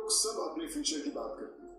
लोग सब अपने फ्यूचर की बात करते हैं।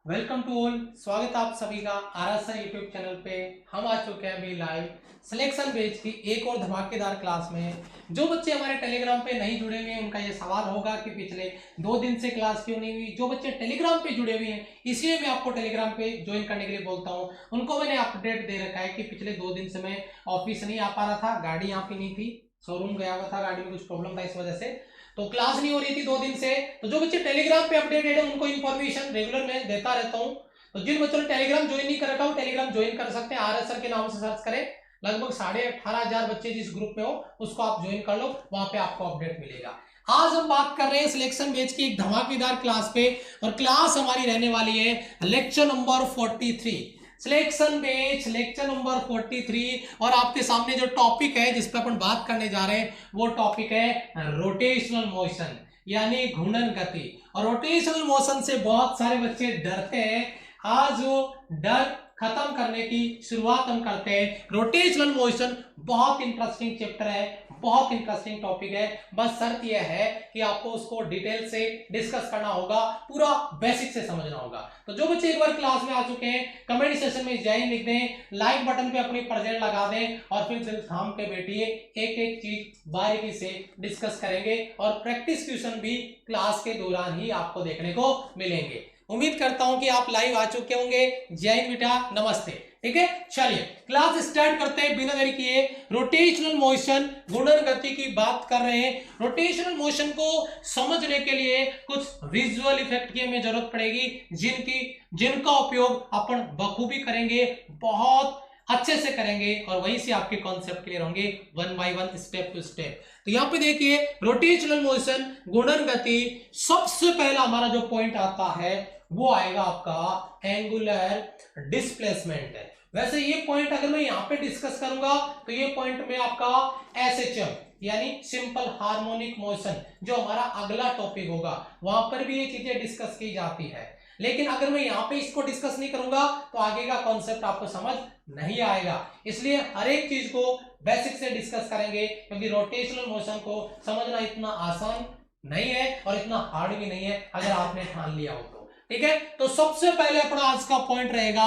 वेलकम टू ऑल, स्वागत आप सभी का आरएसआई यूट्यूब चैनल पे। हम आ चुके हैं अभी लाइव सिलेक्शन बेच की एक और धमाकेदार क्लास में। जो बच्चे हमारे टेलीग्राम पे नहीं जुड़े हुए हैं उनका ये सवाल होगा कि पिछले 2 दिन से क्लास क्यों नहीं हुई। जो बच्चे टेलीग्राम पे जुड़े हुए हैं, इसलिए मैं आपको टेलीग्राम पे ज्वाइन करने के लिए बोलता हूँ। उनको मैंने अपडेट दे रखा है कि पिछले 2 दिन से मैं ऑफिस नहीं आ पा रहा था, गाड़ी यहाँ पे नहीं थी, शोरूम गया हुआ था, गाड़ी में कुछ प्रॉब्लम था, इस वजह से तो क्लास नहीं हो रही थी 2 दिन से। तो जो बच्चे टेलीग्राम पे अपडेटेड है उनको इन्फॉर्मेशन रेगुलर मैं देता रहता हूँ। तो जिन बच्चों ने टेलीग्राम ज्वाइन नहीं कर रखा हो, टेलीग्राम ज्वाइन कर सकते हैं। आरएसआर के नाम से सर्च करें, लगभग 18,500 बच्चे जिस ग्रुप में हो उसको आप ज्वाइन कर लो, वहां पे आपको अपडेट मिलेगा। आज हम बात कर रहे हैं सिलेक्शन बेच की एक धमाकेदार क्लास पे, और क्लास हमारी रहने वाली है लेक्चर नंबर 43, सिलेक्शन बेच लेक्चर नंबर 43। और आपके सामने जो टॉपिक है जिस पर अपन बात करने जा रहे हैं वो टॉपिक है रोटेशनल मोशन, यानी घूर्णन गति। और रोटेशनल मोशन से बहुत सारे बच्चे डरते हैं। आज वो डर खत्म करने की शुरुआत हम करते हैं। रोटेशनल मोशन बहुत इंटरेस्टिंग चैप्टर है, बहुत इंटरेस्टिंग टॉपिक है। बस शर्त यह है कि आपको उसको डिटेल से डिस्कस करना होगा, पूरा बेसिक से समझना होगा। तो जो बच्चे एक बार क्लास में आ चुके हैं कमेंट सेक्शन में जय हिंद लिख दें, लाइक बटन पे अपनी प्रेजेंट लगा दें, और फिर सिर्फ थाम के बैठिए, एक एक चीज बारीकी से डिस्कस करेंगे। और प्रैक्टिस क्वेश्चन भी क्लास के दौरान ही आपको देखने को मिलेंगे। उम्मीद करता हूं कि आप लाइव आ चुके होंगे। जय हिंद बेटा, नमस्ते। ठीक है, चलिए क्लास स्टार्ट करते हैं बिना देरी किए। रोटेशनल मोशन, घूर्णन गति की बात कर रहे हैं। रोटेशनल मोशन को समझने के लिए कुछ विजुअल इफेक्ट की हमें जरूरत पड़ेगी, जिनका उपयोग अपन बखूबी करेंगे, बहुत अच्छे से करेंगे, और वहीं से आपके कॉन्सेप्ट क्लियर होंगे one by one, step to step. तो यहां पे देखिए रोटेशनल मोशन, घूर्णन गति, सबसे पहला हमारा जो पॉइंट आता है वो आएगा आपका एंगुलर डिस्प्लेसमेंट है। वैसे ये पॉइंट अगर मैं यहां पे डिस्कस करूंगा तो ये पॉइंट में आपका एसएचएम यानी सिंपल हार्मोनिक मोशन जो हमारा अगला टॉपिक होगा, वहां पर भी ये चीजें डिस्कस की जाती है। लेकिन अगर मैं यहां पे इसको डिस्कस नहीं करूंगा तो आगे का कॉन्सेप्ट आपको समझ नहीं आएगा। इसलिए हर एक चीज को बेसिक से डिस्कस करेंगे, क्योंकि रोटेशनल मोशन को समझना इतना आसान नहीं है और इतना हार्ड भी नहीं है अगर आपने ठान लिया हो तो। ठीक है, तो सबसे पहले अपना आज का पॉइंट रहेगा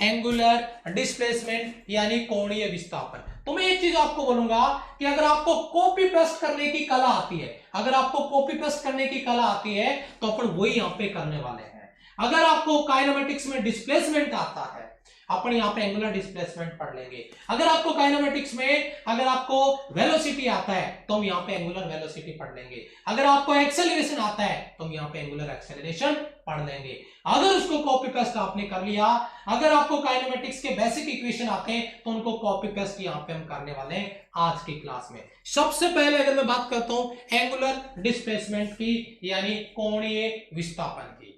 एंगुलर डिस्प्लेसमेंट यानी कोणीय विस्थापन। तो मैं एक चीज आपको बोलूंगा कि अगर आपको कॉपी पेस्ट करने की कला आती है, अगर आपको कॉपी पेस्ट करने की कला आती है तो अपन वही यहां पे करने वाले हैं। अगर आपको काइनेमेटिक्स में डिस्प्लेसमेंट आता है, अपन यहाँ पे एंगुलर डिस्प्लेसमेंट पढ़ लेंगे। अगर आपको काइनेमेटिक्स में अगर आपको वेलोसिटी आता है तो हम यहाँ पे एंगुलर वेलोसिटी पढ़ लेंगे। अगर आपको एक्सेलरेशन आता है तो हम यहाँ पे एंगुलर एक्सेलरेशन पढ़ लेंगे। अगर उसको कॉपी पेस्ट आपने कर लिया, अगर आपको काइनेमेटिक्स के बेसिक इक्वेशन आते हैं तो उनको कॉपी पेस्ट यहाँ पे हम करने वाले हैं आज की क्लास में। सबसे पहले अगर मैं बात करता हूं एंगुलर डिस्प्लेसमेंट की, यानी कोणीय विस्थापन की।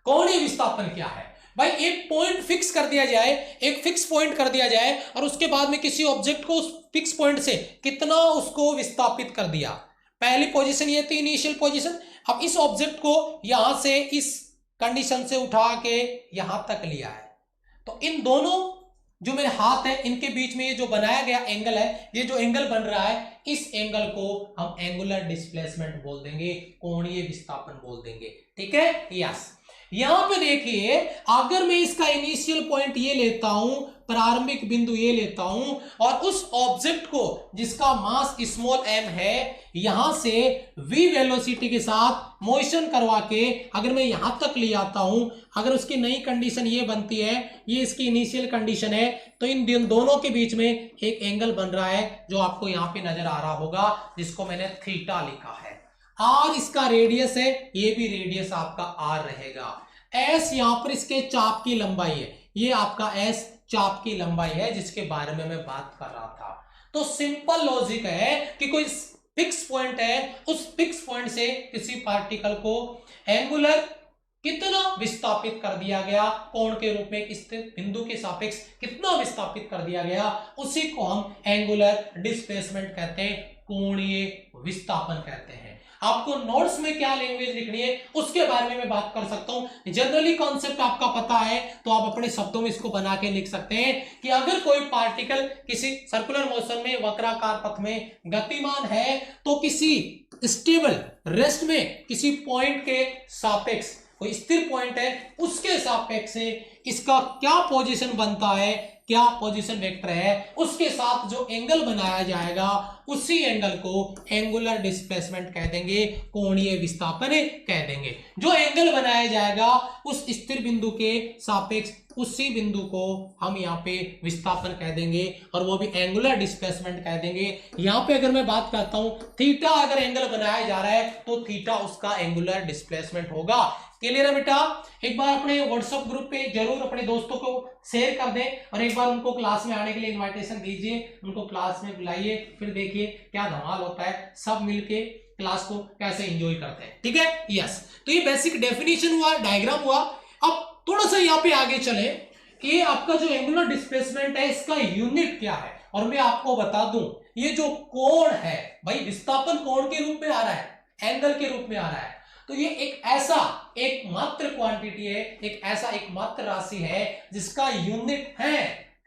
कोणीय विस्थापन क्या है भाई? एक पॉइंट फिक्स कर दिया जाए, एक फिक्स पॉइंट कर दिया जाए, और उसके बाद में किसी ऑब्जेक्ट को उस फिक्स पॉइंट से कितना उसको विस्थापित कर दिया। पहली पोजीशन ये थी इनिशियल पोजीशन। अब इस ऑब्जेक्ट को यहां से इस कंडीशन से उठा के यहां तक लिया है, तो इन दोनों जो मेरे हाथ है इनके बीच में ये जो बनाया गया एंगल है, ये जो एंगल बन रहा है, इस एंगल को हम एंगुलर डिस्प्लेसमेंट बोल देंगे, कोणीय विस्थापन बोल देंगे। ठीक है, यस। यहां पे देखिए, अगर मैं इसका इनिशियल पॉइंट ये लेता हूं, प्रारंभिक बिंदु ये लेता हूं, और उस ऑब्जेक्ट को जिसका मास स्मॉल m है, यहां से v वेलोसिटी के साथ मोशन करवा के अगर मैं यहां तक ले आता हूं, अगर उसकी नई कंडीशन ये बनती है, ये इसकी इनिशियल कंडीशन है, तो इन दोनों के बीच में एक एंगल बन रहा है जो आपको यहां पे नजर आ रहा होगा, जिसको मैंने थीटा लिखा है। आर इसका रेडियस है, ये भी रेडियस आपका आर रहेगा। एस यहां पर इसके चाप की लंबाई है, ये आपका एस चाप की लंबाई है जिसके बारे में मैं बात कर रहा था। तो सिंपल लॉजिक है कि कोई फिक्स पॉइंट है, उस फिक्स पॉइंट से किसी पार्टिकल को एंगुलर कितना विस्थापित कर दिया गया, कोण के रूप में स्थित बिंदु के सापेक्ष कितना विस्थापित कर दिया गया, उसी को हम एंगुलर डिस्प्लेसमेंट कहते हैं, कोणीय विस्थापन कहते हैं। आपको नोट्स में क्या लैंग्वेज लिखनी है उसके बारे में मैं बात कर सकता हूं। जनरली कॉन्सेप्ट आपका पता है तो आप अपने शब्दों में इसको बना के लिख सकते हैं कि अगर कोई पार्टिकल किसी सर्कुलर मोशन में वक्राकार पथ में गतिमान है तो किसी स्टेबल रेस्ट में किसी पॉइंट के सापेक्ष, कोई स्थिर पॉइंट है उसके सापेक्ष से इसका क्या पोजीशन बनता है, क्या पोजीशन वेक्टर है, उसके साथ जो एंगल बनाया जाएगा उसी एंगल को एंगुलर डिस्प्लेसमेंट कह देंगे, कोणीय विस्थापन कह देंगे। जो एंगल बनाया जाएगा उस स्थिर बिंदु के सापेक्ष उसी बिंदु को हम यहाँ पे विस्थापन कह देंगे और वो भी एंगुलर डिस्प्लेसमेंट कह देंगे। यहाँ पे अगर मैं बात करता हूं थीटा अगर एंगल बनाया जा रहा है तो थीटा उसका एंगुलर डिस्प्लेसमेंट होगा। क्लियर है बेटा? एक बार अपने व्हाट्सएप ग्रुप पे जरूर अपने दोस्तों को शेयर कर दें और एक बार उनको क्लास में आने के लिए इनविटेशन दीजिए, उनको क्लास में बुलाइए, फिर देखिए क्या धमाल होता है, सब मिलके क्लास को कैसे एंजॉय करते हैं। ठीक है? यस, तो ये बेसिक डेफिनेशन हुआ, डायग्राम हुआ। अब थोड़ा सा यहाँ पे आगे चले, ये आपका जो एंगुलर डिस्प्लेसमेंट है इसका यूनिट क्या है, और मैं आपको बता दूं ये जो कोण है भाई विस्थापन कोण के रूप में आ रहा है, एंगल के रूप में आ रहा है, तो ये एक ऐसा एकमात्र क्वांटिटी है, एक ऐसा एकमात्र राशि है जिसका यूनिट है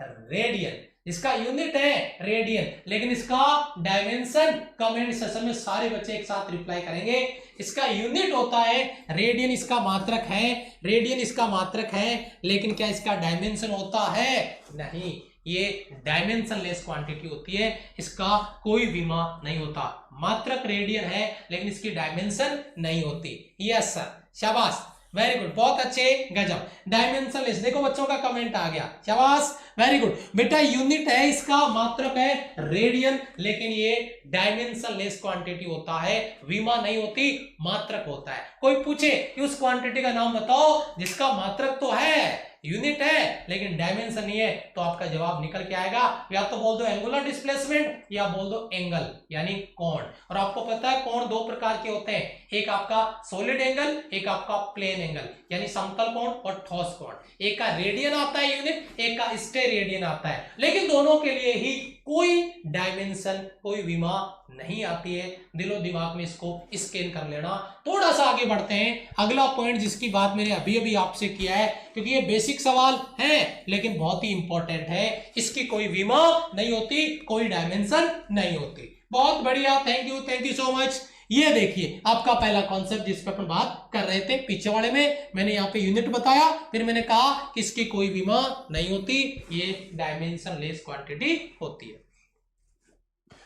रेडियन, इसका यूनिट है रेडियन, लेकिन इसका डायमेंशन कमेंट सेशन में सारे बच्चे एक साथ रिप्लाई करेंगे। इसका यूनिट होता है रेडियन, इसका मात्रक है, रेडियन इसका मात्रक है, लेकिन क्या इसका डायमेंशन होता है? नहीं, ये डायमेंशन लेस क्वांटिटी होती है, इसका कोई विमा नहीं होता। मात्रक रेडियन है लेकिन इसकी डायमेंशन नहीं होती। यस सर, शाबाश, वेरी गुड, बहुत अच्छे, गजब। डायमेंशन लेस, देखो बच्चों का कमेंट आ गया, शाबाश, वेरी गुड बेटा। यूनिट है इसका, मात्रक है रेडियन, लेकिन ये डायमेंशन लेस क्वांटिटी होता है, विमा नहीं होती, मात्रक होता है। कोई पूछे कि उस क्वांटिटी का नाम बताओ जिसका मात्रक तो है, यूनिट है लेकिन डायमेंशन नहीं है, तो आपका जवाब निकल के आएगा, या तो बोल दो एंगुलर डिस्प्लेसमेंट या बोल दो एंगल यानी कोण। और आपको पता है कोण दो प्रकार के होते हैं, एक आपका सॉलिड एंगल, एक आपका प्लेन एंगल यानी समतल कोण और ठोस कोण। एक का रेडियन आता है यूनिट, एक का स्टेरेडियन आता है, लेकिन दोनों के लिए ही कोई डायमेंशन, कोई विमा नहीं आती है। दिलो दिमाग में इसको स्कैन कर लेना। थोड़ा सा आगे बढ़ते हैं, अगला पॉइंट जिसकी बात मैंने अभी अभी आपसे किया है, क्योंकि ये बेसिक सवाल है लेकिन बहुत ही इंपॉर्टेंट है, इसकी कोई विमा नहीं होती, कोई डायमेंशन नहीं होती। बहुत बढ़िया, थैंक यू सो मच। ये देखिए आपका पहला कॉन्सेप्ट जिस पे अपन बात कर रहे थे, पीछे वाले में मैंने यहाँ पे यूनिट बताया, फिर मैंने कहा कि इसकी कोई विमा नहीं होती, ये डायमेंशन लेस क्वांटिटी होती है।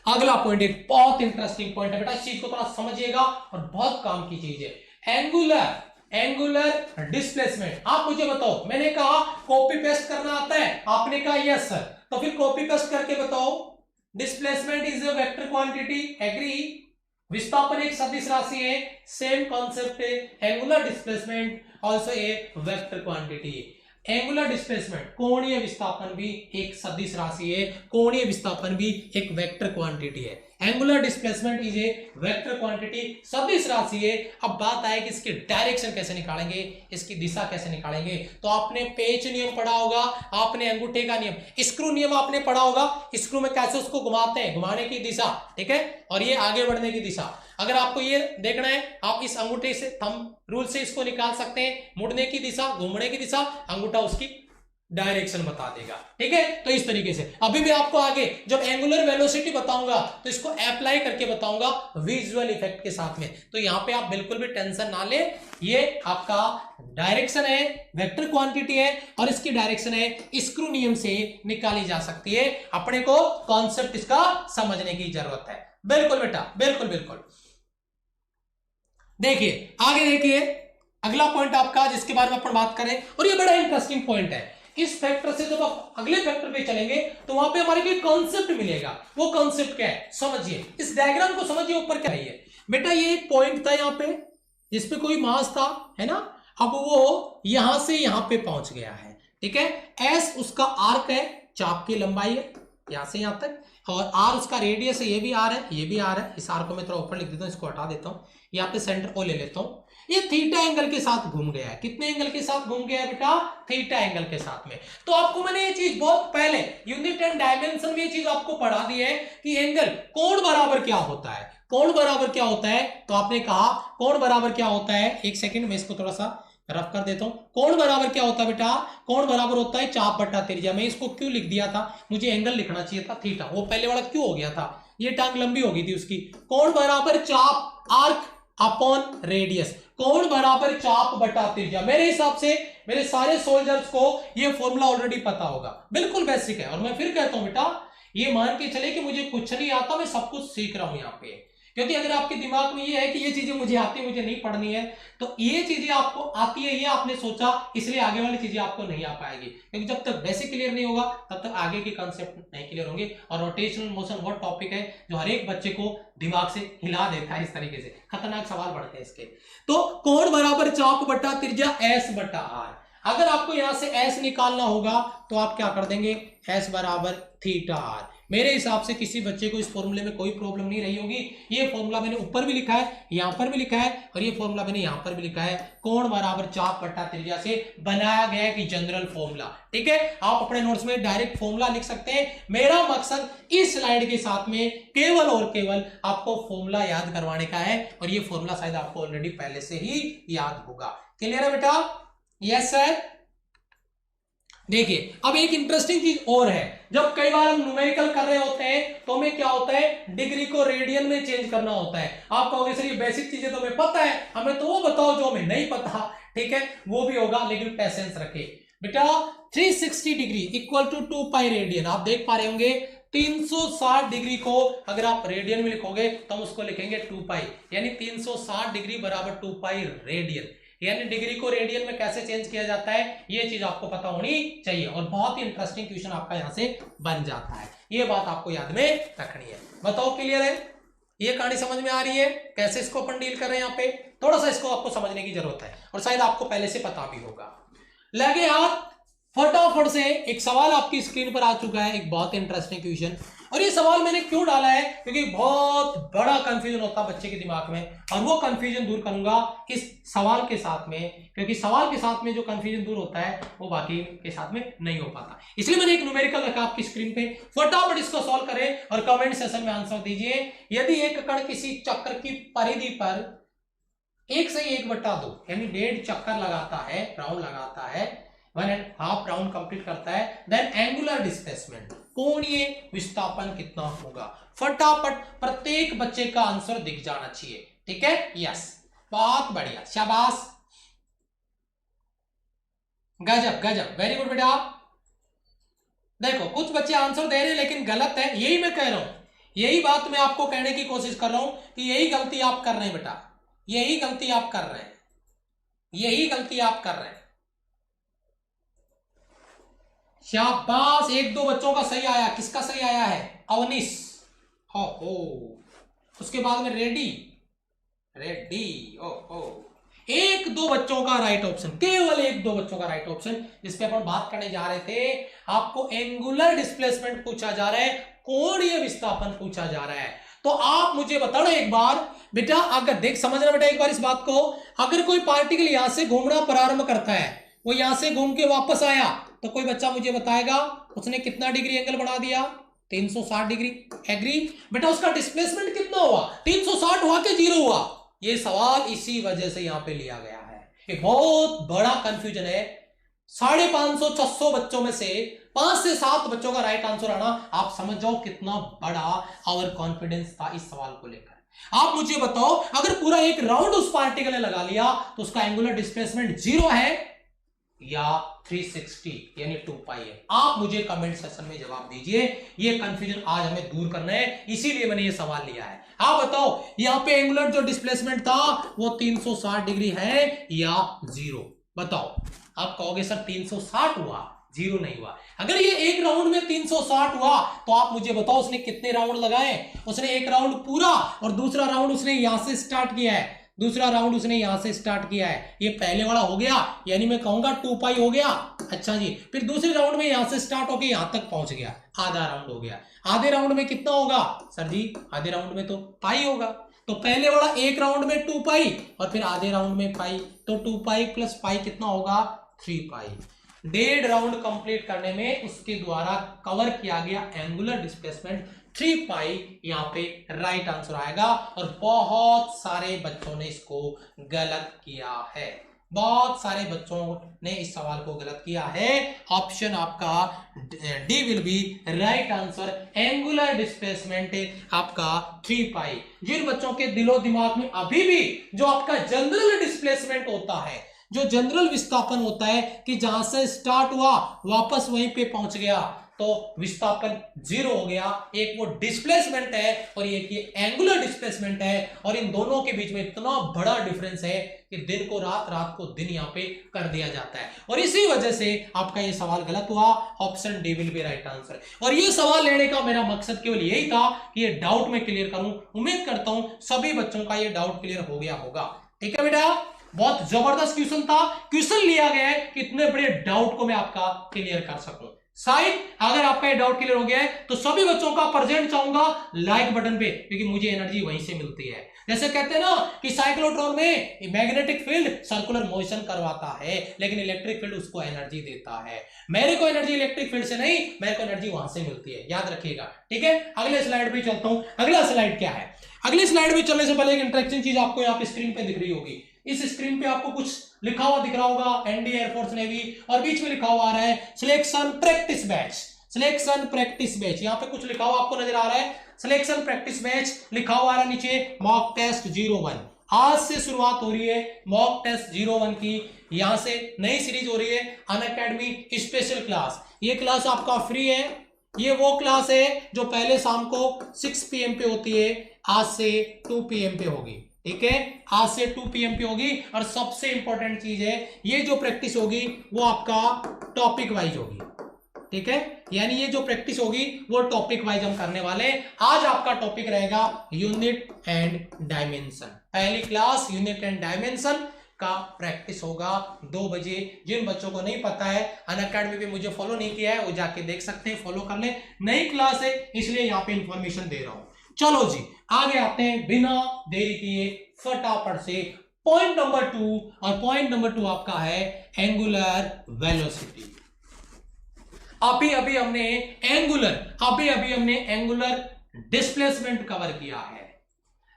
अगला पॉइंट एक बहुत इंटरेस्टिंग पॉइंट है बेटा, इस चीज को थोड़ा समझिएगा और बहुत काम की चीज है। Angular displacement. आप मुझे बताओ, मैंने कहा कॉपी पेस्ट करना आता है, आपने कहा यस सर, तो फिर कॉपी पेस्ट करके बताओ। Displacement is a vector quantity, agree. विस्थापन एक सदिश राशि है, सेम कॉन्सेप्ट है। Angular displacement also a vector quantity. Angular displacement, कोणीय विस्थापन भी एक सदिश राशि है, कोणीय विस्थापन भी एक वेक्टर क्वांटिटी है। Angular displacement is a vector quantity, सदिश राशि है। अब बात आए कि इसकी डायरेक्शन कैसे निकालेंगे, इसकी दिशा कैसे निकालेंगे। तो आपने पेच नियम पढ़ा होगा, आपने अंगूठे का नियम, स्क्रू नियम आपने पढ़ा होगा, स्क्रू में कैसे उसको घुमाते हैं, घुमाने की दिशा, ठीक है, और ये आगे बढ़ने की दिशा। अगर आपको ये देखना है, आप इस अंगूठे से, थंब रूल से इसको निकाल सकते हैं, मुड़ने की दिशा, घूमने की दिशा, अंगूठा उसकी डायरेक्शन बता देगा, ठीक है। तो इस तरीके से अभी मैं आपको आगे जब एंगुलर वेलोसिटी बताऊंगा तो इसको अप्लाई करके बताऊंगा विजुअल इफेक्ट के साथ में। तो यहाँ पे आप बिल्कुल भी टेंशन ना ले, ये आपका डायरेक्शन है, वेक्टर क्वांटिटी है, और इसकी डायरेक्शन है स्क्रू नियम से निकाली जा सकती है। अपने को कॉन्सेप्ट इसका समझने की जरूरत है। बिल्कुल बेटा, बिल्कुल। देखिए आगे, देखिए अगला पॉइंट आपका जिसके बारे में अपन बात करें, और ये बड़ा इंटरेस्टिंग पॉइंट है। इस फैक्टर से जब आप अगले फैक्टर पे चलेंगे तो वहां पे हमारे को कॉन्सेप्ट मिलेगा। वो कॉन्सेप्ट क्या है समझिए, इस डायग्राम को समझिए। ऊपर क्या है बेटा, ये एक पॉइंट था यहाँ पे जिसपे कोई मास था, है ना। अब वो यहां से यहां पे पहुंच गया है, ठीक है। एस उसका आर्क है, चाप की लंबाई है, यहां से यहां तक, और आर उसका रेडियस है, ये भी आर है, ये भी आर है। इस आर को मैं थोड़ा ऊपर लिख देता हूं, इसको हटा देता हूं, यहाँ पे सेंटर ओ ले लेता हूं। ये थीटा एंगल के साथ घूम गया है। कितने एंगल के साथ घूम गया है बेटा? थीटा एंगल के साथ में। तो आपको मैंने ये चीज बहुत पहले यूनिट एंड डायमेंशन में ये चीज आपको पढ़ा दी है कि एंगल कोण बराबर क्या होता है। कोण बराबर क्या होता है? तो आपने कहा कोण बराबर क्या होता है, एक सेकंड में इसको थोड़ा सा रफ कर देता हूं। कोण बराबर क्या होता है बेटा? कोण बराबर होता है चाप बटा त्रिज्या। मैं इसको क्यों लिख दिया था? मुझे एंगल लिखना चाहिए था थीटा, वो पहले वाला क्यों हो गया था? ये टांग लंबी हो गई थी उसकी। कोण बराबर चाप आर्क अपॉन रेडियस, कोण बराबर चाप बटा त्रिज्या। मेरे हिसाब से मेरे सारे सोल्जर्स को ये फॉर्मूला ऑलरेडी पता होगा, बिल्कुल बेसिक है। और मैं फिर कहता हूं बेटा, ये मान के चले कि मुझे कुछ नहीं आता, मैं सब कुछ सीख रहा हूं यहाँ पे। क्योंकि अगर आपके दिमाग में ये है कि ये चीजें मुझे आती, मुझे नहीं पढ़नी है, तो ये चीजें आपको आती है, ये आपने सोचा, इसलिए आगे वाली चीजें आपको नहीं आ पाएगी। क्योंकि जब तक बेसिक क्लियर नहीं होगा तब तक आगे के कॉन्सेप्ट नहीं क्लियर होंगे। और रोटेशनल मोशन वो टॉपिक है जो हर एक बच्चे को दिमाग से हिला देता है। इस तरीके से खतरनाक सवाल पढ़ते हैं इसके। तो कोण बराबर चाप बटा त्रिज्या एस बटा आर। अगर आपको यहां से एस निकालना होगा तो आप क्या कर देंगे? एस बराबर थीटा आर। मेरे हिसाब से किसी बच्चे को इस फॉर्मूले में कोई प्रॉब्लम नहीं रही होगी। ये फॉर्मूला मैंने ऊपर भी लिखा है, यहां पर भी लिखा है, और ये फॉर्मूला मैंने यहां पर भी लिखा है। कोण बराबर चाप बटा त्रिज्या से बनाया गया है कि जनरल फॉर्मूला। ठीक है, आप अपने नोट्स में डायरेक्ट फॉर्मूला लिख सकते हैं। मेरा मकसद इस स्लाइड के साथ में केवल और केवल आपको फॉर्मूला याद करवाने का है, और ये फॉर्मूला शायद आपको ऑलरेडी पहले से ही याद होगा। क्लियर है बेटा? Yes sir. देखिए, अब एक इंटरेस्टिंग चीज और है। जब कई बार हम न्यूमेरिकल कर रहे होते हैं तो हमें क्या होता है, डिग्री को रेडियन में चेंज करना होता है। आप कहोगे सर ये बेसिक चीजें तो हमें पता है, हमें तो वो बताओ जो हमें नहीं पता। ठीक है, वो भी होगा, लेकिन पेशेंस रखे बेटा। 360 degree equal to 2 pi radian. आप देख पा रहे होंगे 360 डिग्री को अगर आप रेडियन में लिखोगे तो हम उसको लिखेंगे 2 पाई, यानी 360 डिग्री बराबर 2 पाई रेडियन। यानी डिग्री को रेडियन में कैसे चेंज किया जाता है, ये चीज आपको पता होनी चाहिए। और बहुत ही इंटरेस्टिंग क्वेश्चन आपका यहां से बन जाता है। ये बात आपको याद में रखनी है। बताओ क्लियर है? ये कहानी समझ में आ रही है? कैसे इसको अपन डील कर रहे हैं यहाँ पे? थोड़ा सा इसको आपको समझने की जरूरत है, और शायद आपको पहले से पता भी होगा। लगे हाथ, फटाफट से एक सवाल आपकी स्क्रीन पर आ चुका है, एक बहुत इंटरेस्टिंग क्वेश्चन। और ये सवाल मैंने क्यों डाला है? क्योंकि बहुत बड़ा कंफ्यूजन होता है बच्चे के दिमाग में, और वो कंफ्यूजन दूर करूंगा इस सवाल के साथ में। क्योंकि सवाल के साथ में जो कंफ्यूजन दूर होता है वो बाकी के साथ में नहीं हो पाता। इसलिए मैंने एक न्यूमेरिकल रखा आपकी स्क्रीन पे। फटाफट इसको सॉल्व करें और कमेंट सेशन में आंसर दीजिए। यदि एक कण किसी चक्र की परिधि पर 1 से 1/2 यानी 1.5 चक्कर लगाता है, राउंड लगाता है, 1.5 राउंड कंप्लीट करता है, देन एंगुलर डिस्प्लेसमेंट, कोणीय विस्थापन कितना होगा? फटाफट प्रत्येक बच्चे का आंसर दिख जाना चाहिए। ठीक है, यस, बहुत बढ़िया, शाबाश, गजब गजब, वेरी गुड बेटा। देखो कुछ बच्चे आंसर दे रहे हैं लेकिन गलत है, यही मैं कह रहा हूं, यही बात मैं आपको कहने की कोशिश कर रहा हूं कि यही गलती आप कर रहे हैं बेटा, यही गलती आप कर रहे हैं, यही गलती आप कर रहे हैं। शाबाश, 1-2 बच्चों का सही आया। किसका सही आया है? अवनीश। हो उसके बाद में रेडी, रेडी, ओहो, 1-2 बच्चों का राइट ऑप्शन, केवल 1-2 बच्चों का राइट ऑप्शन। जिस पे अपन बात करने जा रहे थे, आपको एंगुलर डिस्प्लेसमेंट पूछा जा रहा है, कोणीय विस्थापन पूछा जा रहा है। तो आप मुझे बताना एक बार बेटा, अगर देख समझना बेटा एक बार इस बात को, अगर कोई पार्टिकल यहां से घूमना प्रारंभ करता है, वो यहां से घूम के वापस आया, तो कोई बच्चा मुझे बताएगा उसने कितना डिग्री एंगल बढ़ा दिया? 360 डिग्री। एग्री बेटा, उसका डिस्प्लेसमेंट कितना हुआ? 360 हुआ कि 0 हुआ? ये सवाल इसी वजह से यहां पे लिया गया है। एक बहुत बड़ा कंफ्यूजन है। 550-600 बच्चों में से 5 से 7 बच्चों का राइट आंसर आना, आप समझ जाओ कितना बड़ा आवर कॉन्फिडेंस था इस सवाल को लेकर। आप मुझे बताओ, अगर पूरा एक राउंड उस पार्टिकल ने लगा लिया तो उसका एंगुलर डिस्प्लेसमेंट 0 है या 360 यानी 2 पाई है? आप मुझे कमेंट सेक्शन में जवाब दीजिए। ये कंफ्यूजन आज हमें दूर करना है, इसीलिए मैंने ये सवाल लिया है। आप बताओ, यहां पे एंगुलर जो डिस्प्लेसमेंट था वो 360 डिग्री है या 0? बताओ। आप कहोगे सर 360 हुआ, 0 नहीं हुआ। अगर ये एक राउंड में 360 हुआ तो आप मुझे बताओ उसने कितने राउंड लगाए? उसने एक राउंड पूरा, और दूसरा राउंड उसने यहां से स्टार्ट किया है, दूसरा राउंड उसने यहां से स्टार्ट किया है, ये पहले वाला हो गया, यानी मैं कहूंगा 2 पाई हो गया। अच्छा जी, फिर दूसरे राउंड में यहां से स्टार्ट होके यहां तक पहुंच गया, आधा राउंड हो गया। आधे राउंड में कितना होगा सर जी? आधे राउंड में तो पाई होगा। तो पहले वाला एक राउंड में 2 पाई और फिर आधे राउंड में पाई, तो 2 पाई प्लस पाई कितना होगा? 3 पाई। 1.5 राउंड कंप्लीट करने में उसके द्वारा कवर किया गया एंगुलर डिस्प्लेसमेंट 3 पाई, यहाँ पे राइट आंसर आएगा। और बहुत सारे बच्चों ने इसको गलत किया है, बहुत सारे बच्चों ने इस सवाल को गलत किया है। ऑप्शन आपका D will be right answer, angular displacement आपका 3 पाई। जिन बच्चों के दिलो दिमाग में अभी भी जो आपका जनरल डिस्प्लेसमेंट होता है, जो जनरल विस्थापन होता है कि जहां से स्टार्ट हुआ वापस वहीं पे पहुंच गया, तो विस्थापन 0 हो गया। एक वो डिस्प्लेसमेंट है और एक ये एंगुलर डिस्प्लेसमेंट है, और इन दोनों के बीच में इतना बड़ा डिफरेंस है कि दिन को रात, रात को दिन यहाँ पे कर दिया जाता है। और इसी वजह से आपका ये सवाल गलत हुआ। Option D will be right answer. और ये सवाल लेने का मेरा मकसद केवल यही था कि ये डाउट में क्लियर करूं। उम्मीद करता हूं सभी बच्चों का ये डाउट क्लियर हो गया होगा। ठीक है बेटा, बहुत जबरदस्त क्वेश्चन था। क्वेश्चन लिया गया है कि इतने बड़े डाउट को मैं आपका क्लियर कर सकूं। शायद अगर आपका ये डाउट क्लियर हो गया है तो सभी बच्चों का प्रेजेंट चाहूंगा लाइक बटन पे, क्योंकि मुझे एनर्जी वहीं से मिलती है। जैसे कहते हैं ना कि साइक्लोट्रॉन में मैग्नेटिक फील्ड सर्कुलर मोशन करवाता है, लेकिन इलेक्ट्रिक फील्ड उसको एनर्जी देता है। मेरे को एनर्जी इलेक्ट्रिक फील्ड से नहीं, मेरे को एनर्जी वहां से मिलती है, याद रखिएगा। ठीक है, अगले स्लाइड पे चलता हूं। अगला स्लाइड क्या है? अगली स्लाइड में चलने से पहले एक इंटरेस्टिंग चीज आपको यहाँ पे स्क्रीन पे दिख रही होगी। इस स्क्रीन पे आपको कुछ लिखा हुआ दिख रहा होगा, एनडी एयरफोर्स नेवी, और बीच में लिखा हुआ आ रहा है selection practice batch. Selection practice batch, यहाँ पे कुछ लिखा हुआ आपको नजर आ रहा है, सिलेक्शन प्रैक्टिस बैच लिखा हुआ आ रहा है नीचे। मॉक टेस्ट 01 आज से शुरुआत हो रही है, मॉक टेस्ट 01 की। यहां से नई सीरीज हो रही है अनअकैडमी स्पेशल क्लास। ये क्लास आपका फ्री है। ये वो क्लास है जो पहले शाम को 6 PM पे होती है, आज से 2 PM पे होगी। ठीक है, आज से 2 PM पे होगी। और सबसे इंपॉर्टेंट चीज है, ये जो प्रैक्टिस होगी वो आपका टॉपिक वाइज होगी। ठीक है, यानी ये जो प्रैक्टिस होगी वो टॉपिक वाइज हम करने वाले हैं। आज आपका टॉपिक रहेगा यूनिट एंड डायमेंशन। पहली क्लास यूनिट एंड डायमेंशन का प्रैक्टिस होगा 2 बजे। जिन बच्चों को नहीं पता है, अनअकैडमी पे मुझे फॉलो नहीं किया है, वो जाके देख सकते हैं, फॉलो कर ले। नई क्लास है इसलिए यहाँ पे इंफॉर्मेशन दे रहा हूं। चलो जी आगे आते हैं बिना देरी किए फटाफट से पॉइंट नंबर 2। और पॉइंट नंबर 2 आपका है एंगुलर वेलोसिटी। अभी अभी हमने एंगुलर डिस्प्लेसमेंट कवर किया है।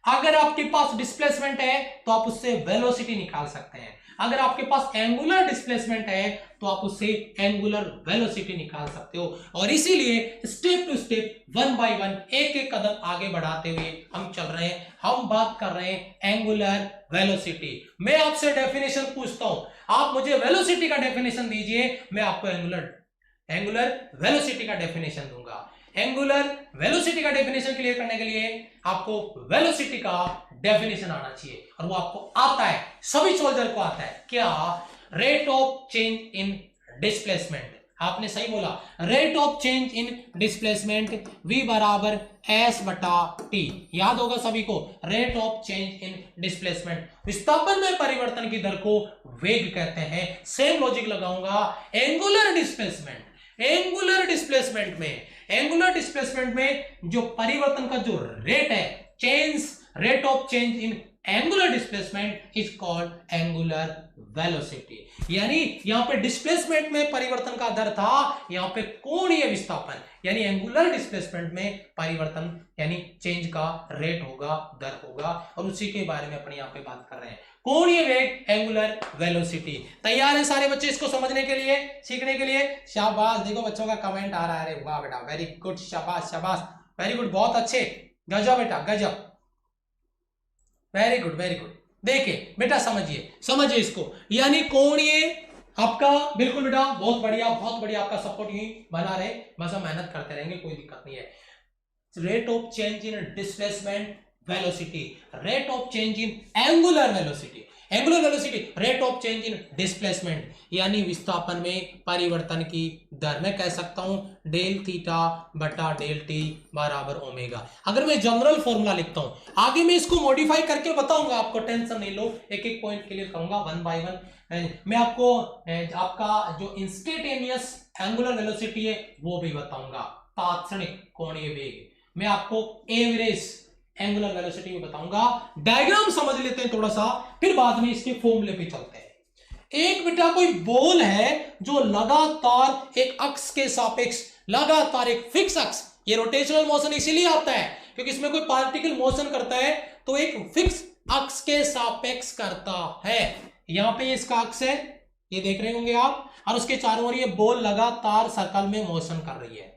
अगर आपके पास डिस्प्लेसमेंट है तो आप उससे वेलोसिटी निकाल सकते हैं। अगर आपके पास एंगुलर डिस्प्लेसमेंट है तो आप उससे एंगुलर वेलोसिटी निकाल सकते हो। और इसीलिए स्टेप टू स्टेप, 1 बाय 1, एक एक कदम आगे बढ़ाते हुए हम चल रहे हैं। हम बात कर रहे हैं एंगुलर वेलोसिटी। मैं आपसे डेफिनेशन पूछता हूं, आप मुझे वेलोसिटी का डेफिनेशन दीजिए, मैं आपको एंगुलर वेलोसिटी का डेफिनेशन दूंगा। एंगुलर वेलोसिटी का डेफिनेशन क्लियर करने के लिए आपको वेलोसिटी का डेफिनेशन आना चाहिए, और वो आपको आता है, सभी सोल्जर को आता है। क्या? Rate of change in displacement. आपने सही बोला, rate of change in displacement V बराबर S/T। याद होगा सभी को, rate of change in displacement. विस्थापन में परिवर्तन की दर को वेग कहते हैं। सेम लॉजिक लगाऊंगा एंगुलर डिस्प्लेसमेंट में जो परिवर्तन का जो रेट है, rate of change in angular displacement is called angular velocity. यानी यहां पे डिस्प्लेसमेंट में परिवर्तन का दर था, यहां पे कोणीय विस्थापन यानी एंगुलर डिस्प्लेसमेंट में परिवर्तन यानी चेंज का रेट होगा, दर होगा, और उसी के बारे में अपने यहां पे बात कर रहे हैं। कोणीय वेग, एंगुलर वेलोसिटी। तैयार है सारे बच्चे इसको समझने के लिए, सीखने के लिए? शाबाश, देखो बच्चों का कमेंट आ रहा है, अरे वाह बेटा, वेरी गुड, शाबाश, वेरी गुड, बहुत अच्छे, गजब बेटा, गजब, वेरी गुड। देखिए बेटा, समझिए इसको, यानी कोणीय आपका, बिल्कुल बेटा, बहुत बढ़िया आपका सपोर्ट यही बना रहे, बस हम मेहनत करते रहेंगे, कोई दिक्कत नहीं है। Rate of change in displacement velocity, rate of change in angular velocity. Angular velocity rate of change in displacement, यानी विस्थापन में परिवर्तन की दर। मैं कह सकता हूं डेल थीटा बटा डेल टी बराबर ओमेगा। अगर मैं जनरल फॉर्मूला लिखता हूं, आगे मैं इसको मॉडिफाई करके बताऊंगा, आपको टेंशन नहीं लो, एक एक पॉइंट क्लियर करूंगा वन बाय वन। मैं आपको आपका जो इंस्टेंटेनियस एंगुलर वेलोसिटी है वो भी बताऊंगा, तात्क्षणिक कोणीय वेग। मैं आपको एवरेज एंगुलर वेलोसिटी भी बताऊंगा। डायग्राम समझ लेते हैं थोड़ा सा, फिर बाद में इसके फॉर्मूले पे चलते हैं। एक बेटा कोई बॉल है जो लगातार एक अक्ष के सापेक्ष, लगातार एक फिक्स अक्ष, ये रोटेशनल मोशन इसीलिए आता है क्योंकि इसमें कोई पार्टिकल मोशन करता है तो एक फिक्स अक्ष के सापेक्ष करता है। यहां पे इसका अक्ष है, ये देख रहे होंगे आप, और उसके चारों ओर ये बॉल लगातार सर्कल में मोशन कर रही है।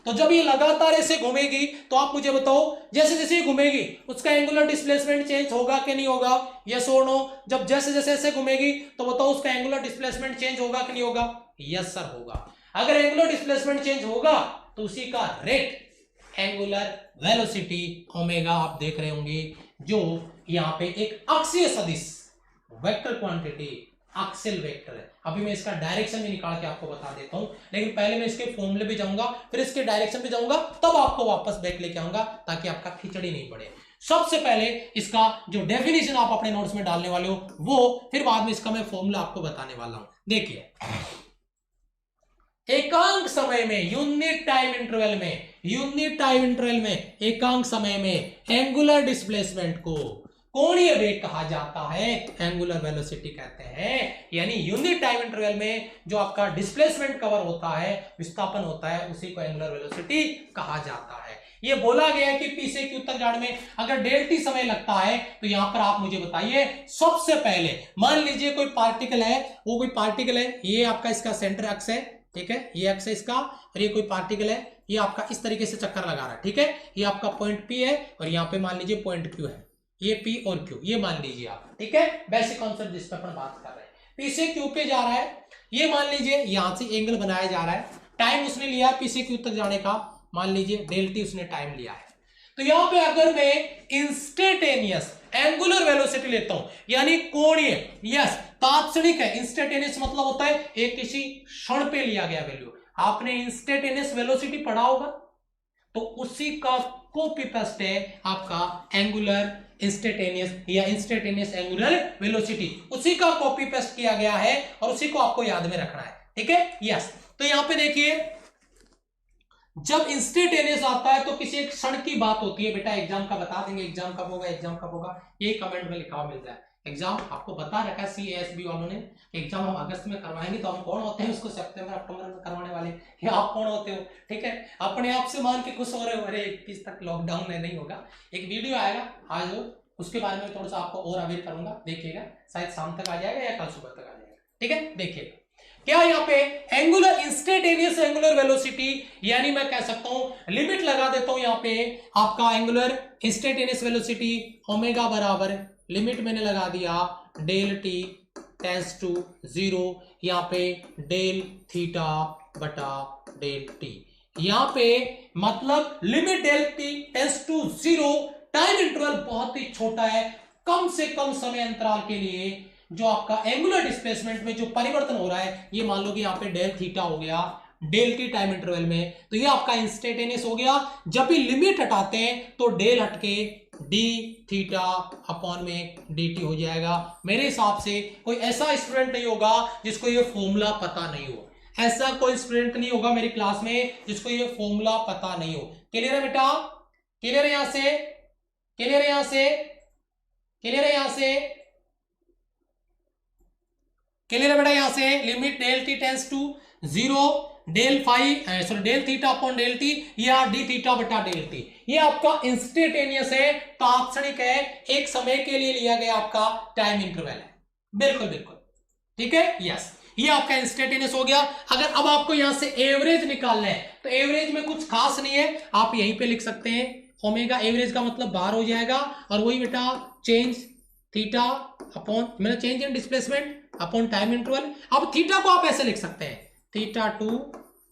तो जब ये लगातार ऐसे घूमेगी तो आप मुझे बताओ, जैसे जैसे ये घूमेगी उसका एंगुलर डिस्प्लेसमेंट चेंज होगा कि नहीं होगा? यस और नो? जब जैसे जैसे ऐसे घूमेगी तो बताओ उसका एंगुलर डिस्प्लेसमेंट चेंज होगा कि नहीं होगा? यस सर होगा। अगर एंगुलर डिस्प्लेसमेंट चेंज होगा तो उसी का रेट एंगुलर वेलोसिटी ओमेगा आप देख रहे होंगे, जो यहां पे एक अक्षीय सदिश वेक्टर क्वांटिटी एक्सेल वेक्टर है। अभी मैं इसका डायरेक्शन भी निकाल के आपको बता देता हूं, लेकिन पहले मैं इसके फॉर्मूले पे जाऊंगा, फिर इसके डायरेक्शन पे जाऊंगा, तब आपको वापस बैक लेके आऊंगा ताकि आपका खिचड़ी नहीं पड़े। सबसे पहले इसका जो डेफिनेशन आप अपने नोट्स में डालने वाले हो वो, फिर बाद में इसका मैं फॉर्मूला आपको बताने वाला हूं। देखिए, एकांक समय में यूनिट टाइम इंटरवल में एकांक समय में एंगुलर डिस्प्लेसमेंट को कोणीय वेग कहा जाता है, एंगुलर वेलोसिटी कहते हैं। यानी यूनिट टाइम इंटरवल में जो आपका डिस्प्लेसमेंट कवर होता है, विस्थापन होता है, उसी को एंगुलर वेलोसिटी कहा जाता है। ये बोला गया है कि पी से क्यू तक जाने में अगर डेल टी समय लगता है तो यहां पर आप मुझे बताइए, सबसे पहले मान लीजिए कोई पार्टिकल है, वो कोई पार्टिकल है, ये आपका इसका सेंटर अक्ष है, ठीक है, ये अक्ष है इसका, और ये कोई पार्टिकल है, ये आपका इस तरीके से चक्कर लगा रहा है, ठीक है, ये आपका पॉइंट पी है और यहाँ पे मान लीजिए पॉइंट क्यू है, ये P और Q, ये मान लीजिए आप, ठीक है, बेसिक कॉन्सेप्ट जिस पे अपन बात कर रहे हैं। P से Q पे जा रहा है, ये मान लीजिए यहां से एंगल बनाया जा रहा है, टाइम उसने लिया P से Q तक जाने का, मान लीजिए डेल टी उसने टाइम लिया है। तो यहां पे अगर मैं इंस्टेंटेनियस एंगुलर वेलोसिटी लेता हूं, यानी कोणीय, यस तात्क्षणिक है, इंस्टेंटेनियस मतलब होता है एक किसी क्षण पे लिया गया वैल्यू। आपने इंस्टेंटेनियस वेलोसिटी पढ़ा होगा, तो उसी का कॉपी पेस्ट है आपका एंगुलर इंस्टेंटेनियस या इंस्टेंटेनियस एंगुलर वेलोसिटी, उसी का कॉपी पेस्ट किया गया है और उसी को आपको याद में रखना है, ठीक है, यस। तो यहां पे देखिए, जब इंस्टेंटेनियस आता है तो किसी एक क्षण की बात होती है। बेटा एग्जाम का बता देंगे, एग्जाम कब होगा, एग्जाम कब होगा, ये कमेंट में लिखा हुआ मिल जाए। एग्जाम आपको बता रखा है CASB वालों ने, एग्जाम हम अगस्त में करवाएंगे, तो हम कौन होते हैं उसको सितंबर अक्टूबर में करवाने वाले, या आप कौन होते हो, ठीक है, अपने आप से मान के खुश हो रहे हो, अरे 21 तक लॉकडाउन है, नहीं होगा। एक वीडियो आएगा आज, उसके बारे में थोड़ा सा आपको और अवेयर करूंगा, देखिएगा, शायद शाम तक आ जाएगा या कल सुबह तक आ जाएगा, ठीक है। देखिएगा क्या यहाँ पे एंगुलर इंस्टेंटेनियस एंगुलर वेलोसिटी, यानी मैं कह सकता हूं, लिमिट लगा देता हूं यहाँ पे, आपका एंगुलर इंस्टेंटेनियस वेलोसिटी ओमेगा बराबर, लिमिट मैंने लगा दिया डेल टी टेंस टू 0, यहाँ पे डेल थीटा बटा डेल टी, यहाँ पे मतलब limit del t tends to 0, time interval बहुत ही छोटा है, कम से कम समय अंतराल के लिए जो आपका एंगुलर डिस्प्लेसमेंट में जो परिवर्तन हो रहा है, ये मान लो कि यहाँ पे डेल थीटा हो गया डेल टी टाइम इंटरवल में, तो ये आपका इंस्टेंटेनियस हो गया। जब भी लिमिट हटाते हैं तो डेल हटके डी थीटा अपॉन में डी टी हो जाएगा। मेरे हिसाब से कोई ऐसा स्टूडेंट नहीं होगा जिसको ये फॉर्मूला पता नहीं हो, ऐसा कोई स्टूडेंट नहीं होगा मेरी क्लास में जिसको ये फॉर्मूला पता नहीं हो। क्लियर है बेटा? क्लियर है यहां से? क्लियर है यहां से? क्लियर है यहां से? क्लियर है बेटा? यहां से limit del t tends to 0 del theta upon del t या डी थीटा बटा डेल टी, ये आपका इंस्टेंटेनियस है, तात्क्षणिक है, एक समय के लिए लिया गया आपका टाइम इंटरवल है। बिल्कुल बिल्कुल ठीक है, यस, ये आपका इंस्टेंटेनियस हो गया। अगर अब आपको यहां से एवरेज निकालना है तो एवरेज में कुछ खास नहीं है, आप यहीं पे लिख सकते हैं ओमेगा, एवरेज का मतलब बाहर हो जाएगा, और वही बेटा चेंज थीटा अपॉन मतलब change in displacement upon time interval. अब थीटा को आप ऐसे लिख सकते हैं, थीटा 2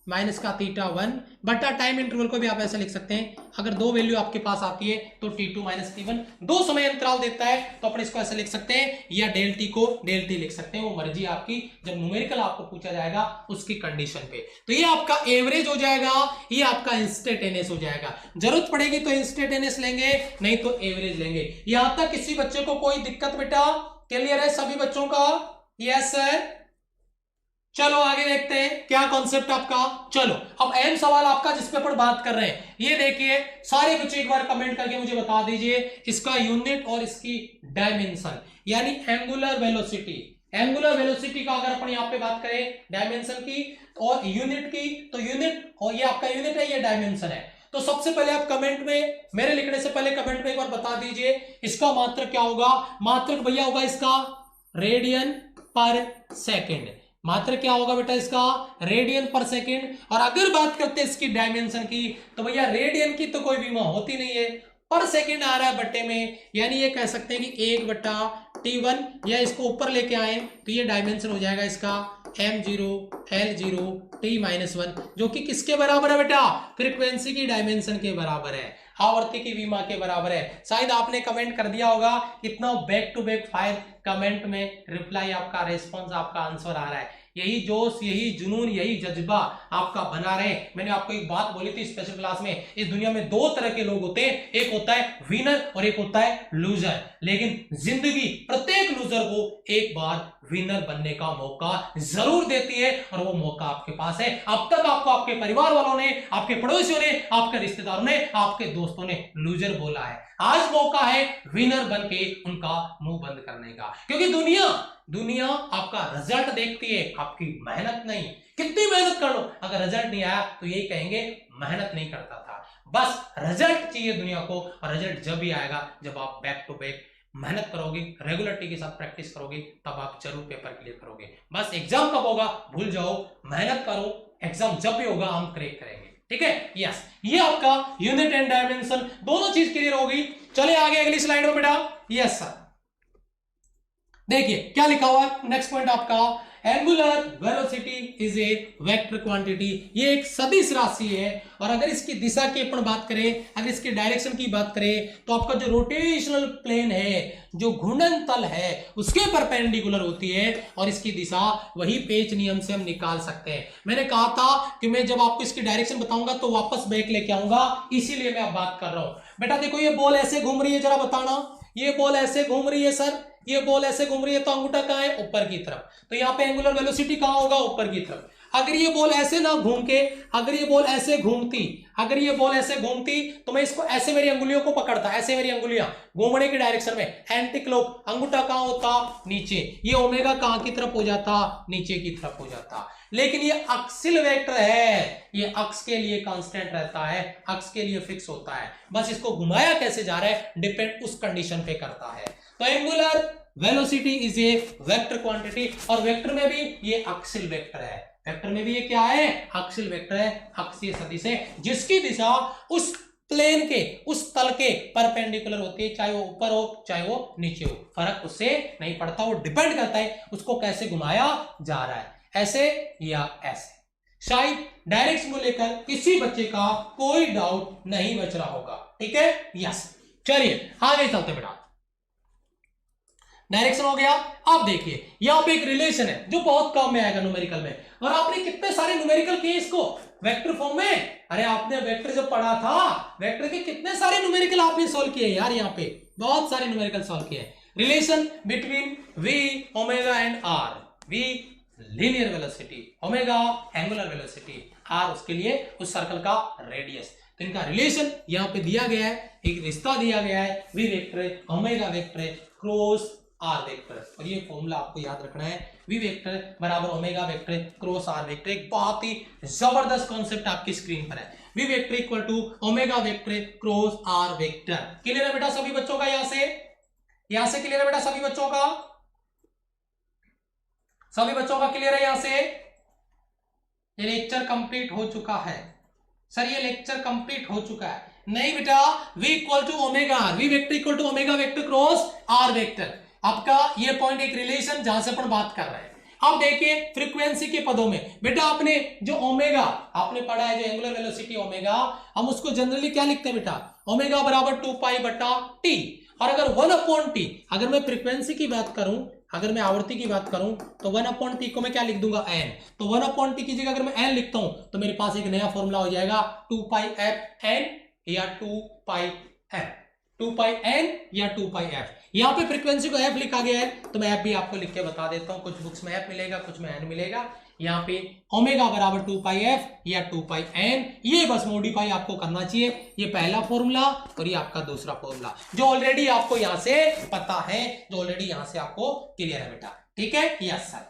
माइनस का थीटा 1 बटा टाइम इंटरवल को भी आप ऐसा लिख सकते हैं, अगर दो वैल्यू आपके पास आती है तो t2 माइनस t1, दो समय अंतराल देता है तो अपन इसको ऐसे लिख सकते हैं, या डेल टी को डेल टी लिख सकते हैं, वो मर्जी आपकी, जब न्यूमेरिकल आपको पूछा जाएगा उसकी कंडीशन पे। तो ये आपका एवरेज हो जाएगा, ये आपका इंस्टेंटेनियस हो जाएगा। जरूरत पड़ेगी तो इंस्टेंटेनियस लेंगे, नहीं तो एवरेज लेंगे। यहां तक किसी बच्चे को कोई दिक्कत बेटा? क्लियर है सभी बच्चों का? Yes sir. चलो आगे देखते हैं क्या कॉन्सेप्ट आपका। चलो अब अहम सवाल आपका जिस पे अपन बात कर रहे हैं, ये देखिए सारे बच्चे एक बार कमेंट करके मुझे बता दीजिए इसका यूनिट और इसकी डायमेंशन, यानी एंगुलर वेलोसिटी। एंगुलर वेलोसिटी का अगर अपन यहां पे बात करें डायमेंशन की और यूनिट की, तो यूनिट, और ये आपका यूनिट है, ये डायमेंशन है। तो सबसे पहले आप कमेंट में, मेरे लिखने से पहले कमेंट में एक बार बता दीजिए इसका मात्रक क्या होगा। मात्रक भैया होगा इसका रेडियन पर सेकेंड। मात्र क्या होगा बेटा इसका? Radian per second. और अगर बात करते हैं इसकी डायमेंशन की, तो भैया रेडियन की तो कोई बीमा होती नहीं है, पर सेकेंड आ रहा है बट्टे में, यानी ये कह सकते हैं कि 1 बटा t1, या इसको ऊपर लेके आए तो ये डायमेंशन हो जाएगा इसका m0 l0 t-1, जो कि किसके बराबर है बेटा? फ्रीक्वेंसी की डायमेंशन के बराबर है, आवर्ती की विमा के बराबर है। शायद आपने कमेंट कर दिया होगा, कितना back to back fire comment में रिप्लाई आपका, रेस्पॉन्स आपका, आंसर आ रहा है। यही जोश, यही जुनून, यही जज्बा आपका बना रहे। मैंने आपको एक बात बोली थी स्पेशल क्लास में, इस दुनिया में दो तरह के लोग होते हैं, एक होता है विनर और एक होता है लूजर। लेकिन जिंदगी प्रत्येक लूजर को एक बार विनर बनने का मौका जरूर देती है, और वो मौका आपके पास है। अब तक आपको आपके परिवार वालों ने, आपके पड़ोसियों ने, आपके रिश्तेदारों ने, आपके दोस्तों ने लूजर बोला है। आज मौका है विनर बन के उनका मुंह बंद करने का, क्योंकि दुनिया आपका रिजल्ट देखती है, आपकी मेहनत नहीं। कितनी मेहनत कर लो, अगर रिजल्ट नहीं आया तो यही कहेंगे मेहनत नहीं करता था। बस रिजल्ट चाहिए दुनिया को, और रिजल्ट जब भी आएगा जब आप बैक टू बैक मेहनत करोगे, रेगुलरिटी के साथ प्रैक्टिस करोगे, तब आप जरूर पेपर क्लियर करोगे। बस एग्जाम कब होगा भूल जाओ, मेहनत करो, एग्जाम जब भी होगा हम क्रैक करेंगे। ठीक है, यस, ये आपका यूनिट एंड डायमेंशन दोनों चीज क्लियर होगी। चलिए आगे अगली स्लाइड में बेटा। यस सर, देखिए क्या लिखा हुआ है नेक्स्ट पॉइंट आपका, angular velocity is a vector quantity. ये एक सदिश राशि है, और अगर इसकी दिशा की अपन बात करें, अगर इसके डायरेक्शन की बात करें, तो आपका जो रोटेशनल प्लेन है, जो घूर्णन तल है, उसके परपेंडिकुलर होती है, और इसकी दिशा वही पेच नियम से हम निकाल सकते हैं। मैंने कहा था कि मैं जब आपको इसकी डायरेक्शन बताऊंगा तो वापस बैक लेके आऊंगा, इसीलिए मैं अब बात कर रहा हूं। बेटा देखो ये बॉल ऐसे घूम रही है, जरा बताना, ये बॉल ऐसे घूम रही है सर, ये बॉल ऐसे घूम रही है, तो अंगूठा कहां है? ऊपर की तरफ। तो यहाँ पे एंगुलर वेलोसिटी कहां होगा? ऊपर की तरफ। अगर ये बॉल ऐसे ना घूम के, अगर ये बॉल ऐसे घूमती, अगर ये बॉल ऐसे घूमती, तो मैं इसको ऐसे मेरी अंगुलियों को पकड़ता, ऐसे मेरी अंगुलियां घूमने की डायरेक्शन में, एंटी क्लॉक, अंगूठा कहां होता? नीचे। ये ओमेगा कहां की तरफ हो जाता? नीचे की तरफ हो जाता। लेकिन ये अक्सिल वेक्टर है, ये अक्स के लिए कांस्टेंट रहता है, अक्स के लिए फिक्स होता है। बस इसको घुमाया कैसे जा रहा है डिपेंड उस कंडीशन पे करता है। तो angular velocity is a vector quantity, और वेक्टर में भी ये अक्सिल वेक्टर है, वेक्टर में भी ये क्या है? अक्सिल वेक्टर है, अक्षीय सदिश है, जिसकी दिशा उस प्लेन के, उस तल के परपेंडिकुलर होती है, चाहे वो ऊपर हो चाहे वो नीचे हो, फर्क उससे नहीं पड़ता। वो डिपेंड करता है उसको कैसे घुमाया जा रहा है, ऐसे या ऐसे। शायद डायरेक्शन को लेकर किसी बच्चे का कोई डाउट नहीं बच रहा होगा। ठीक है, यस। चलिए आगे चलते बेटा, डायरेक्शन हो गया। अब देखिए यहां पे एक रिलेशन है जो बहुत काम में आएगा न्यूमेरिकल में, और आपने कितने सारे न्यूमेरिकल किए इसको वेक्टर फॉर्म में। अरे आपने वेक्टर जब पढ़ा था, वेक्टर के कितने सारे न्यूमेरिकल आपने सॉल्व किए यार, यहाँ पे बहुत सारे न्यूमेरिकल सॉल्व किए। Relation between v omega and r, v linear velocity, omega angular velocity, r उसके लिए उस सर्कल का रेडियस। तो इनका रिलेशन यहाँ पे दिया गया है, एक रिश्ता दिया गया है, v vector omega vector cross r vector, और ये फॉर्मूला आपको याद रखना है, v वेक्टर बराबर omega vector cross r vector. एक बहुत ही जबरदस्त कॉन्सेप्ट आपकी स्क्रीन पर है, v vector equal to omega vector cross r vector. Clear है बेटा सभी बच्चों का? यहां से क्लियर है बेटा सभी बच्चों का? सभी बच्चों का क्लियर है यहां से? ये लेक्चर कंप्लीट हो चुका है सर, ये लेक्चर कंप्लीट हो चुका है। नहीं बेटा, v equal to omega, v vector equal to omega vector cross r vector. आपका ये पॉइंट एक रिलेशन जहां से अपन बात कर रहे हैं, अब देखिए फ्रीक्वेंसी के पदों में बेटा आपने जो ओमेगा आपने पढ़ा है, जो एंगुलर वेलोसिटी ओमेगा, हम उसको जनरली क्या लिखते हैं बेटा, ओमेगा बराबर 2 पाई बटा टी। और अगर 1/t, अगर मैं फ्रीक्वेंसी की बात करूं, अगर मैं आवृत्ति की बात करूं तो 1/t को मैं क्या लिख दूंगा, n। तो 1/t की जगह अगर मैं n लिखता हूं तो मेरे पास एक नया फॉर्मूला हो जाएगा 2 पाई f n या 2 पाई f, 2 पाई n या 2 पाई f। यहां पे फ्रीक्वेंसी को f लिखा गया है तो मैं f भी आपको लिख के बता देता हूं, कुछ बुक्स में f मिलेगा, कुछ में n मिलेगा। यहाँ पे ओमेगा बराबर 2 पाई f या 2 पाई n, ये बस मॉडिफाई आपको करना चाहिए। ये पहला फॉर्मूला और ये आपका दूसरा फॉर्मूला जो ऑलरेडी आपको यहां से पता है, जो ऑलरेडी यहां से आपको क्लियर है बेटा, ठीक है। यस सर,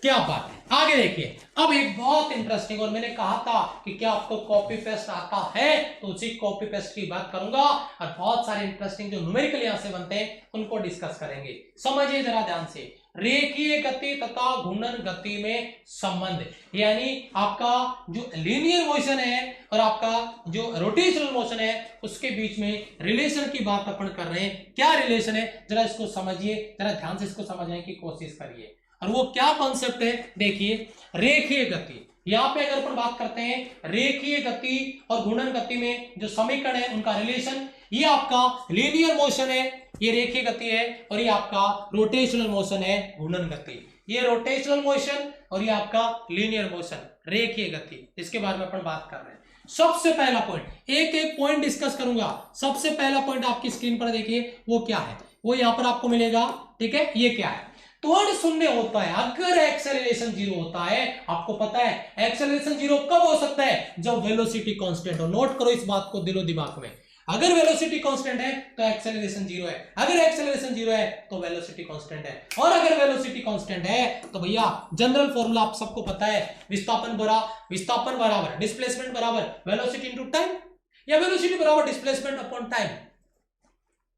क्या बात है। आगे देखिए, अब एक बहुत इंटरेस्टिंग, और मैंने कहा था कि क्या आपको कॉपी पेस्ट आता है, तो उसी कॉपी पेस्ट की बात करूंगा और बहुत सारे इंटरेस्टिंग जो न्यूमेरिकल यहां से बनते हैं उनको डिस्कस करेंगे। समझिए जरा ध्यान से, रेखीय गति तथा घूर्णन गति में संबंध, यानी आपका जो लीनियर मोशन है और आपका जो रोटेशनल मोशन है उसके बीच में रिलेशन की बात अपन कर रहे हैं। क्या रिलेशन है, जरा इसको समझिए, जरा ध्यान से इसको समझने की कोशिश करिए। और वो क्या कॉन्सेप्ट है, देखिए रेखीय गति, यहां पे अगर अपन बात करते हैं रेखीय गति और घूर्णन गति में जो समीकरण है उनका रिलेशन, ये आपका लीनियर मोशन है, ये रेखीय गति है, और ये आपका रोटेशनल मोशन है घूर्णन गति। ये रोटेशनल मोशन और ये आपका लीनियर मोशन रेखीय गति, इसके बारे में अपन बात कर रहे हैं। सबसे पहला पॉइंट, एक एक पॉइंट डिस्कस करूंगा। सबसे पहला पॉइंट आपकी स्क्रीन पर देखिए, वो क्या है, वो यहां पर आपको मिलेगा, ठीक है। ये क्या है, त्वरण शून्य होता है अगर एक्सेलरेशन 0 होता है। आपको पता है एक्सेलरेशन 0 कब हो सकता है, जब वेलोसिटी कांस्टेंट हो। नोट करो इस बात को दिलो दिमाग में, अगर वेलोसिटी कांस्टेंट है तो एक्सेलरेशन 0 है, अगर एक्सेलरेशन 0 है तो वेलोसिटी कांस्टेंट है। और अगर वेलोसिटी कांस्टेंट है तो भैया जनरल फॉर्मूला आप सबको पता है, विस्थापन बराबर डिस्प्लेसमेंट बराबर वेलोसिटी इनटू टाइम, या वेलोसिटी बराबर displacement upon time.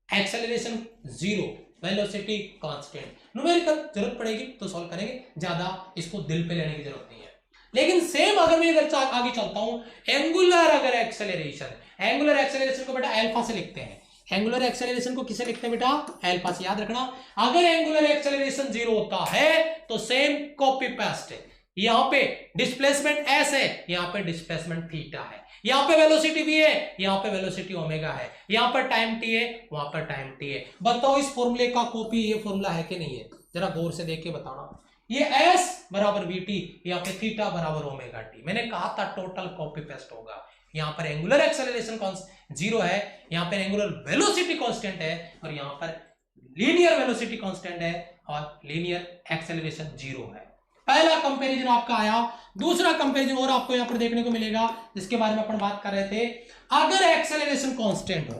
Acceleration 0, velocity constant. Numerical जरूरत पड़ेगी तो सॉल्व करेंगे, ज्यादा इसको दिल पे लेने की जरूरत नहीं है। लेकिन सेम अगर मैं इधर आगे चलता हूं, एंगुलर अगर एक्सेलरेशन, एंगुलर एक्सेलरेशन को बेटा अल्फा से लिखते हैं। एंगुलर एक्सेलरेशन को किसे लिखते हैं बेटा, अल्फा से, याद रखना। अगर एंगुलर एक्सेलरेशन 0 होता है तो सेम कॉपी पेस्ट है, यहां पे डिस्प्लेसमेंट s है, यहां पे डिस्प्लेसमेंट थीटा है, यहां पे वेलोसिटी v है, यहां पे वेलोसिटी ओमेगा है, यहां पर टाइम t है, वहां पर टाइम t है। बताओ इस फॉर्मूले का कॉपी ये फॉर्मूला है कि नहीं है, जरा गौर से देख के बताना। ये s बराबर vt, यहां पे थीटा बराबर ओमेगा t। मैंने कहा था टोटल कॉपी पेस्ट होगा। यहां पर एंगुलर एक्सेलरेशन 0 है, यहां पर एंगुलर वेलोसिटी कांस्टेंट है, और यहां पर लीनियर वेलोसिटी कांस्टेंट है, और लीनियर एक्सेलरेशन 0 है। पहला कंपैरिजन आपका आया। दूसरा कंपैरिजन और आपको यहां पर देखने को मिलेगा, जिसके बारे में अपन बात कर रहे थे। अगर एक्सेलरेशन कांस्टेंट हो,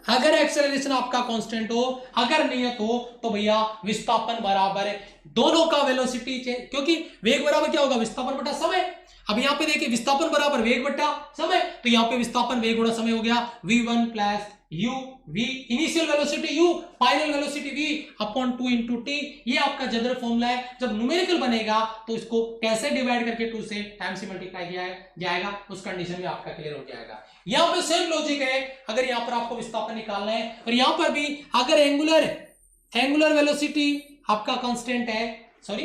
अगर एक्सेलरेशन आपका कांस्टेंट हो, अगर नियत हो, तो भैया विस्थापन बराबर है दोनों का वेलोसिटी चेंज, क्योंकि वेग बराबर क्या होगा, विस्थापन बटा समय। अब यहां पे देखिए विस्थापन बराबर वेग बटा समय, तो यहां पे विस्थापन वेग गुणा समय हो गया v1 plus u, v initial velocity u, final velocity v upon 2 into T. ये आपका जनरल फॉर्मूला है। जब न्यूमेरिकल बनेगा तो इसको कैसे डिवाइड करके 2 से टाइम से मल्टीप्लाई किया जाएगा, उस कंडीशन में आपका क्लियर हो जाएगा। यहां पे सेम लॉजिक है, अगर यहां पर आपको विस्थापन निकालना है, और यहां पर भी अगर एंगुलर वेलोसिटी आपका कांस्टेंट है, सॉरी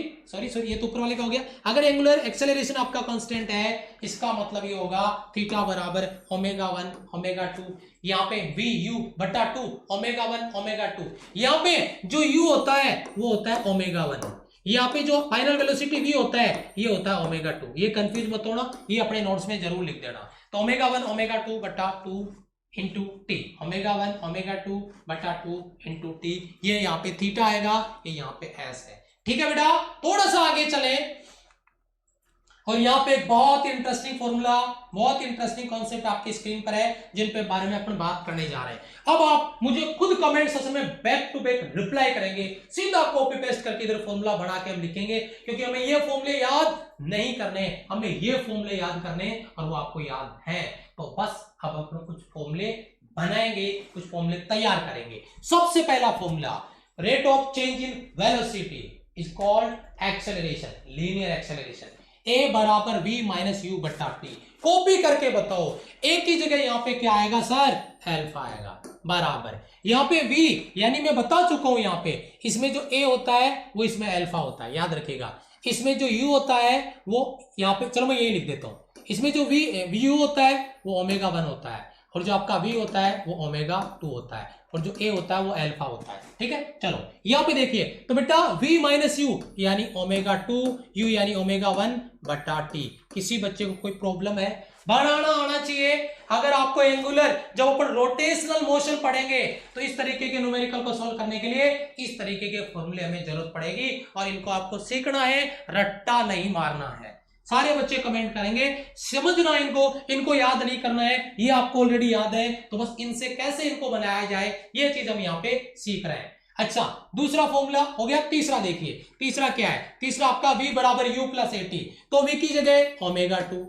ये तो ऊपर वाले का हो गया। अगर एंगुलर एक्सेलरेशन आपका कांस्टेंट है, इसका मतलब ये होगा थीटा बराबर ओमेगा 1 ओमेगा 2, यहाँ पे वी यू बटा 2 ओमेगा 1 ओमेगा 2। यहाँ पे जो u होता है वो होता है ओमेगा 1, यहाँ पे जो फाइनल वेलोसिटी v होता है ये होता है ओमेगा 2। ये कंफ्यूज मत होना, ये अपने नोट्स में जरूर लिख देना। तो ओमेगा 1 ओमेगा 2 बटा 2 इंटू टी, ओमेगा 1 ओमेगा 2 बटा 2 इंटू टी। ये यहाँ पे थीटा आएगा, ये यहाँ पे s है। ठीक है बेटा, थोड़ा सा आगे चले, और यहाँ पे बहुत इंटरेस्टिंग फॉर्मूला, बहुत इंटरेस्टिंग कॉन्सेप्ट आपकी स्क्रीन पर है, जिन पे बारे में अपन बात करने जा रहे हैं। अब आप मुझे खुद कमेंट सेक्शन में बैक टू बैक रिप्लाई करेंगे, सीधा कॉपी पेस्ट करके इधर फॉर्मूला बना के हम लिखेंगे, क्योंकि हमें ये फॉर्मूले याद नहीं करने, हमें ये फॉर्मूले याद करने, और वो आपको याद है। तो बस अब अपन कुछ फॉर्मूले बनाएंगे, कुछ फॉर्मूले तैयार करेंगे। सबसे पहला formula, rate of change in velocity is called acceleration, linear acceleration. a बराबर v माइनस यू बटा टी। कॉपी करके बताओ, a की जगह यहां पे क्या आएगा सर, अल्फा आएगा। बराबर, यहाँ पे v यानी मैं बता चुका हूं, यहाँ पे इसमें जो a होता है वो इसमें अल्फा होता है, याद रखिएगा। इसमें जो u होता है वो यहाँ पे, चलो मैं यही लिख देता हूं, इसमें जो vu होता है वो ओमेगा 1 होता है, और जो आपका v होता है वो ओमेगा 2 होता है, और जो a होता है वो अल्फा होता है। ठीक है, चलो यहाँ पे देखिए, तो बेटा v माइनस यू यानी ओमेगा 2, u यानी ओमेगा 1 बटा t। किसी बच्चे को कोई प्रॉब्लम है? बनाना आना चाहिए। अगर आपको एंगुलर, जब अपन रोटेशनल मोशन पढ़ेंगे तो इस तरीके के न्यूमेरिकल को सॉल्व करने के लिए इस तरीके के फॉर्मूले हमें जरूरत पड़ेगी, और इनको आपको सीखना है, रट्टा नहीं मारना है। सारे बच्चे कमेंट करेंगे, समझना इनको याद नहीं करना है, ये आपको ऑलरेडी याद है, तो बस इनसे कैसे इनको बनाया जाए ये चीज हम यहाँ पे सीख रहे हैं। अच्छा, दूसरा फॉर्मूला हो गया। तीसरा देखिए, तीसरा क्या है? तीसरा आपका v बराबर u प्लस ए टी, तो v की जगह ओमेगा 2,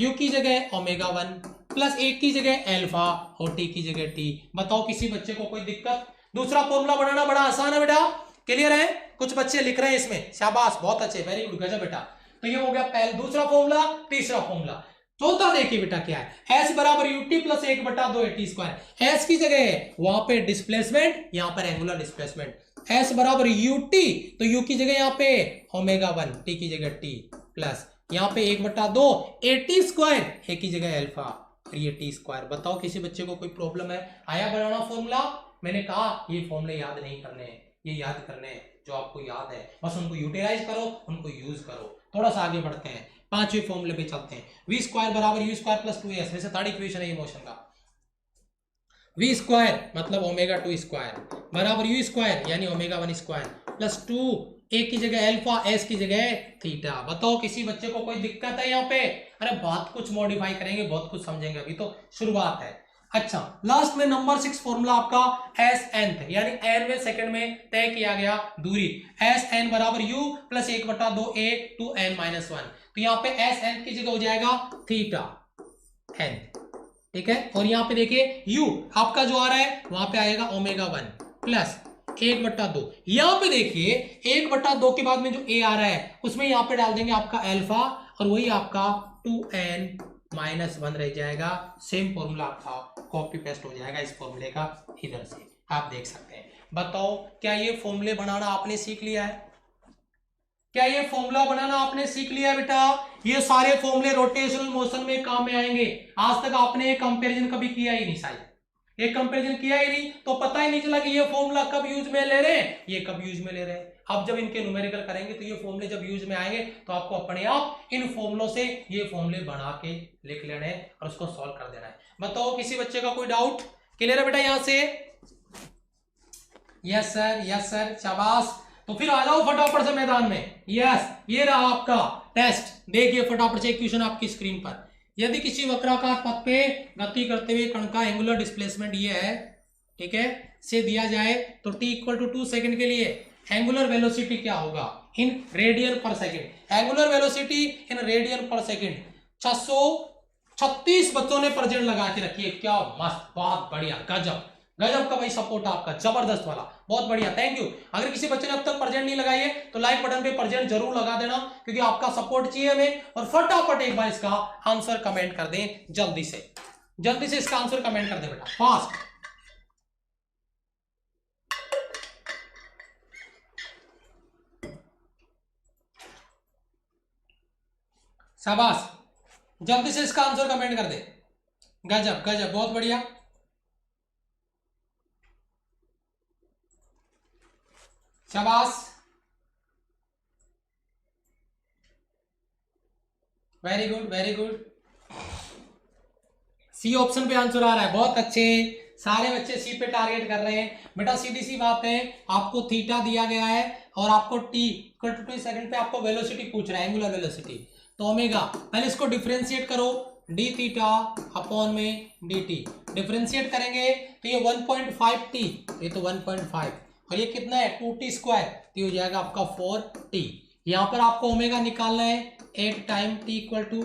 u की जगह ओमेगा 1 प्लस ए की जगह अल्फा और t की जगह t। बताओ किसी बच्चे को कोई दिक्कत? दूसरा फॉर्मूला बनाना बड़ा आसान है बेटा, क्लियर है? कुछ बच्चे लिख रहे हैं इसमें, शाबाश, बहुत अच्छे, वेरी गुड, गजब बेटा। तो ये हो गया पहला, दूसरा फॉर्मूला, तीसरा फॉर्मूला। चौथा देखिए बेटा क्या है, s बराबर ut प्लस 1 बटा 2 टी स्क्वायर। s की जगह है वहां पे डिस्प्लेसमेंट, यहां पर एंगुलर डिस्प्लेसमेंट। s बराबर ut, तो u की जगह यहाँ पे ओमेगा 1, t की जगह t प्लस यहाँ पे 1 बटा 2 टी स्क्वायर, a की जगह अल्फा और ये टी स्क्वायर। बताओ किसी बच्चे को कोई प्रॉब्लम है? आया बनाना फॉर्मूला? मैंने कहा ये फॉर्मूले याद नहीं करने हैं, ये याद करने हैं जो आपको याद है, बस उनको यूटिलाइज करो, उनको यूज करो। थोड़ा सा आगे बढ़ते हैं, पांचवें फॉर्मूले पे चलते हैं। वी स्क्वायर बराबर यू स्क्वायर प्लस 2s, वैसे थर्ड इक्वेशन है ये मोशन का। वी स्क्वायर मतलब ओमेगा 2 स्क्वायर बराबर यू स्क्वायर यानी ओमेगा 1 स्क्वायर प्लस 2 ए की जगह अल्फा, एस की जगह थीटा। बताओ किसी बच्चे को कोई दिक्कत है यहाँ पे? अरे बहुत कुछ मॉडिफाई करेंगे, बहुत कुछ समझेंगे, अभी तो शुरुआत है। अच्छा, लास्ट में नंबर 6 फॉर्मूला आपका एस एन यानी एनवें सेकंड में तय किया गया दूरी, एस एन बराबर यू प्लस 1 बटा 2 ए टू एन माइनस 1। तो यहाँ पे एस एन की जगह हो जाएगा थीटा एन, ठीक है। और यहाँ पे देखिए u आपका जो आ रहा है वहां पे आएगा ओमेगा 1 प्लस 1 बटा 2। यहाँ पे देखिए 1 बटा 2 के बाद में जो a आ रहा है उसमें यहाँ पे डाल देंगे आपका अल्फा, और वही आपका 2n माइनस 1 रह जाएगा। सेम फॉर्मूला आपका कॉपी पेस्ट हो जाएगा इस फॉर्मूले का, इधर से आप देख सकते हैं। बताओ क्या ये फॉर्मूले बनाना आपने सीख लिया है? क्या ये फॉर्मूला बनाना आपने सीख लिया बेटा? ये सारे फॉर्मूले रोटेशनल मोशन में काम में आएंगे। आज तक आपने ये कंपैरिजन कभी किया ही नहीं, शायद ये कंपैरिजन किया ही नहीं, तो पता ही नहीं चला कि ये फॉर्मूला कब यूज में ले रहे हैं, ये कब यूज में ले रहे हैं। अब जब इनके न्यूमेरिकल करेंगे तो ये फॉर्मूले जब यूज में आएंगे तो आपको अपने आप इन फॉर्मूलों से ये फॉर्मूले बना के लिख लेने हैं और उसको सॉल्व कर देना है। बताओ किसी बच्चे का कोई डाउट? क्लियर है बेटा यहाँ से? यस सर, शाबाश। तो फिर आ जाओ फटाफट से मैदान में। यस, ये रहा आपका टेस्ट, देखिए फटाफट से क्वेश्चन आपकी स्क्रीन पर। यदि किसी वक्राकार पथ पे गति करते हुए कण का एंगुलर डिस्प्लेसमेंट ये है, ठीक है, से दिया जाए तो t इक्वल टू 2 सेकंड के लिए एंगुलर वेलोसिटी क्या होगा इन रेडियन पर second. Angular velocity in radian पर सेकंड 636 बच्चों ने प्रेजेंट लगा के रखी है। क्या मस्त, बहुत बढ़िया, गजब गजब का भाई सपोर्ट आपका, जबरदस्त वाला, बहुत बढ़िया, थैंक यू। अगर किसी बच्चे ने अब तक प्रेजेंट नहीं लगाई है तो लाइक बटन पे प्रेजेंट जरूर लगा देना, क्योंकि आपका सपोर्ट चाहिए हमें। और फटाफट एक बार इसका आंसर कमेंट कर दें, जल्दी से इसका आंसर कमेंट कर दे बेटा, फास्ट। शाबाश, जल्दी से इसका आंसर कमेंट कर दे, गजब गजब, बहुत बढ़िया। शाबाश, very good very good. C option पे आंसर आ रहा है, बहुत अच्छे, सारे बच्चे सी पे टारगेट कर रहे हैं। बेटा सीधी सी बात है, आपको थीटा दिया गया है और आपको टी इक्वल टू 2 सेकंड पे आपको वेलोसिटी पूछ रहा है, एंगुलर वेलोसिटी, तो ओमेगा, पहले इसको डिफरेंशिएट करो, डी थीटा अपॉन में डी टी, डिफरेंशिएट करेंगे तो ये 1.5 टी, ये तो 1.5, और ये कितना है 2t स्क्वायर, तो हो जाएगा आपका 4t। यहाँ पर आपको ओमेगा निकालना है 8 time t equal to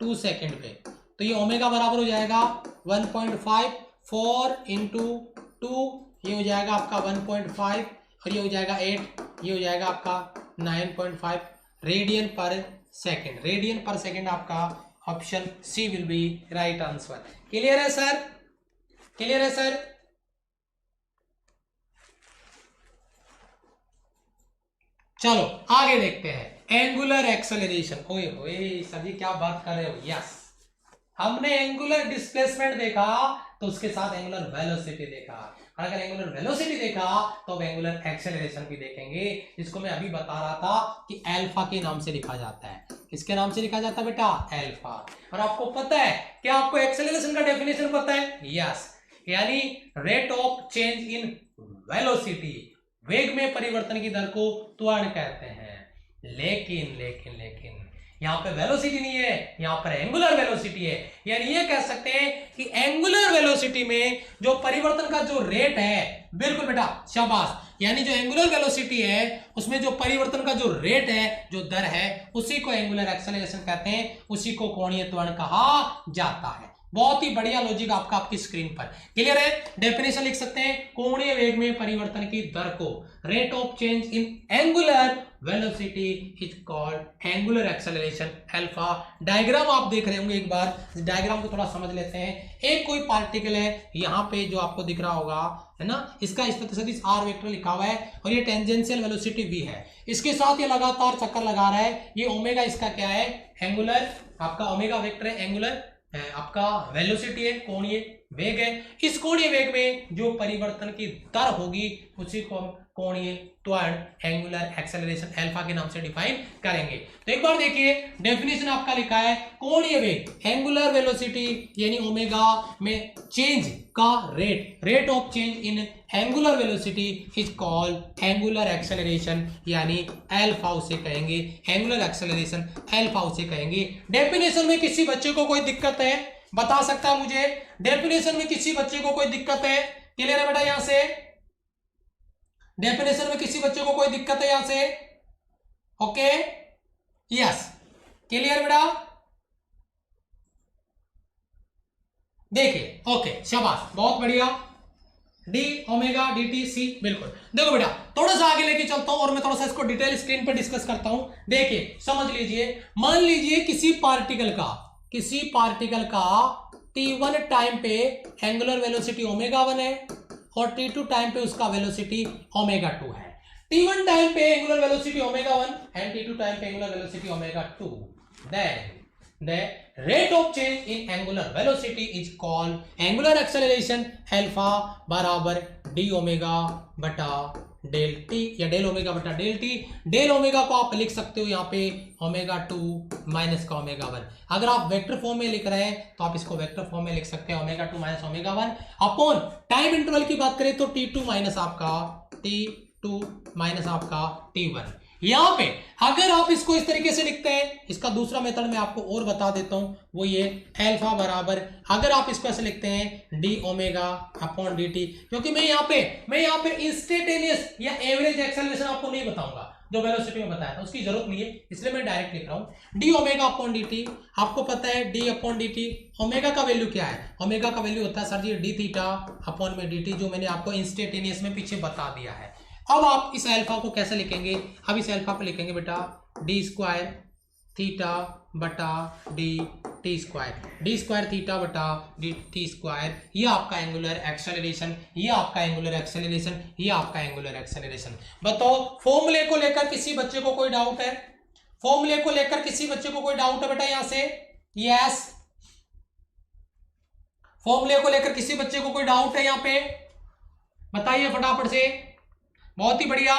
2 second पे, तो ये ओमेगा बराबर हो जाएगा 1.5, 4 इंटू 2, ये हो जाएगा आपका 1.5, और ये हो जाएगा 8, ये हो जाएगा आपका 9.5 radian per second. Radian per second आपका option C will be right answer. Clear है सर? क्लियर है सर? चलो आगे देखते हैं एंगुलर एक्सेलरेशन। ओए होए सभी क्या बात कर रहे हो। यस, हमने एंगुलर डिस्प्लेसमेंट देखा तो उसके साथ एंगुलर वेलोसिटी देखा, और अगर एंगुलर वेलोसिटी देखा तो अब एंगुलर एक्सेलरेशन भी देखेंगे, जिसको मैं अभी बता रहा था कि अल्फा के नाम से लिखा जाता है। किसके नाम से लिखा जाता है बेटा? अल्फा। और आपको पता है, क्या आपको एक्सेलरेशन का डेफिनेशन पता है? यस, यानी rate of change in velocity, वेग में परिवर्तन की दर को त्वरण कहते हैं। लेकिन लेकिन लेकिन यहां पे वेलोसिटी नहीं है, यहां पर एंगुलर वेलोसिटी है। यानी ये कह सकते हैं कि एंगुलर वेलोसिटी में जो परिवर्तन का जो रेट है, बिल्कुल बेटा शाबाश, यानी जो एंगुलर वेलोसिटी है उसमें जो परिवर्तन का जो रेट है, जो दर है, उसी को एंगुलर एक्सेलरेशन कहते हैं, उसी को कोणीय त्वरण कहा जाता है। बहुत ही बढ़िया लॉजिक आपका आपकी स्क्रीन पर क्लियर है। डेफिनेशन लिख सकते हैं, कोणीय वेग में परिवर्तन की दर को rate of change in angular velocity is called angular acceleration alpha. Diagram आप देख रहे होंगे, एक बार डायग्राम को थोड़ा समझ लेते हैं। एक कोई पार्टिकल है यहाँ पे जो आपको दिख रहा होगा, है ना, इसका सदिश आर वेक्टर लिखा हुआ है और ये टेंजेंशियल वेलोसिटी v है। इसके साथ ये लगातार चक्कर लगा रहा है। ये ओमेगा इसका क्या है? एंगुलर, आपका ओमेगा वेक्टर है, एंगुलर आपका वेलोसिटी है, कोणीय वेग है। इस कोणीय वेग में जो परिवर्तन की दर होगी उसी को हम कोणीय त्वरण एंगुलर एक्सेलरेशन अल्फा के नाम से डिफाइन करेंगे। तो एक बार देखिए, डेफिनेशन आपका लिखा है, कोणीय वेग एंगुलर वेलोसिटी यानी ओमेगा में चेंज का rate of change in angular velocity is called angular acceleration, यानी अल्फा उसे कहेंगे, एंगुलर एक्सेलरेशन अल्फा उसे कहेंगे। डेफिनेशन में किसी बच्चे को कोई दिक्कत है बता सकता है मुझे? डेफिनेशन में किसी बच्चे को कोई दिक्कत है? क्लियर है बेटा? यहां से डेफिनेशन में किसी बच्चे को कोई दिक्कत है यहां से? ओके, यस, क्लियर बेटा? देखिए, ओके शाबाश, बहुत बढ़िया। D omega d t C, बिल्कुल। देखो बेटा, थोड़ा सा आगे लेके चलता हूं और मैं थोड़ा सा इसको डिटेल स्क्रीन पर डिस्कस करता हूं। देखिए समझ लीजिए, मान लीजिए किसी पार्टिकल का t1 टाइम पे एंगुलर वेलोसिटी ओमेगा 1 है और t2 टाइम पे उसका वेलोसिटी ओमेगा 2 है। t1 टाइम पे angular velocity omega 1 and t2 time पे angular velocity omega 2, then the rate of change in angular velocity is called angular acceleration alpha बराबर d omega बटा del t या del omega बटा del T. Del omega को आप लिख सकते हो यहाँ पे ओमेगा 2 माइनस का ओमेगा 1। अगर आप वेक्टर फॉर्म में लिख रहे हैं तो आप इसको वेक्टर फॉर्म में लिख सकते हैं, omega 2 minus omega 1 upon time interval की बात करें तो t2 माइनस आपका t1। यहां पे अगर आप इसको इस तरीके से लिखते हैं, इसका दूसरा मेथड मैं आपको और बता देता हूं, वो ये अल्फा बराबर, अगर आप इसको ऐसे लिखते हैं D omega upon D T, क्योंकि मैं यहाँ पे इंस्टेंटेनियस या एवरेज एक्सेलरेशन आपको नहीं बताऊंगा, जो वेलोसिटी में बताया था उसकी जरूरत नहीं है, इसलिए मैं डायरेक्ट लिख रहा हूं D omega upon D T. आपको पता है D upon D T, omega का वैल्यू क्या है? ओमेगा का वैल्यू होता है sir G D theta upon में डी टी, जो मैंने आपको इंस्टेंटेनियस में पीछे बता दिया है। अब आप इस अल्फा को कैसे लिखेंगे? अब इस अल्फा को लिखेंगे बेटा डी स्क्वायर थीटा बटा D T square, D square theta बटा डी टी स्क्वायर। ये आपका एंगुलर एक्सेलरेशन, ये आपका एंगुलर एक्सेलरेशन, ये आपका एंगुलर एक्सेलरेशन। बताओ, फॉर्मूले को लेकर किसी बच्चे को कोई डाउट है? फॉर्मूले को लेकर किसी बच्चे को कोई डाउट है बेटा यहां से? यस, फॉर्मूले को लेकर किसी बच्चे को कोई डाउट है यहाँ पे? बताइए फटाफट से। बहुत ही बढ़िया,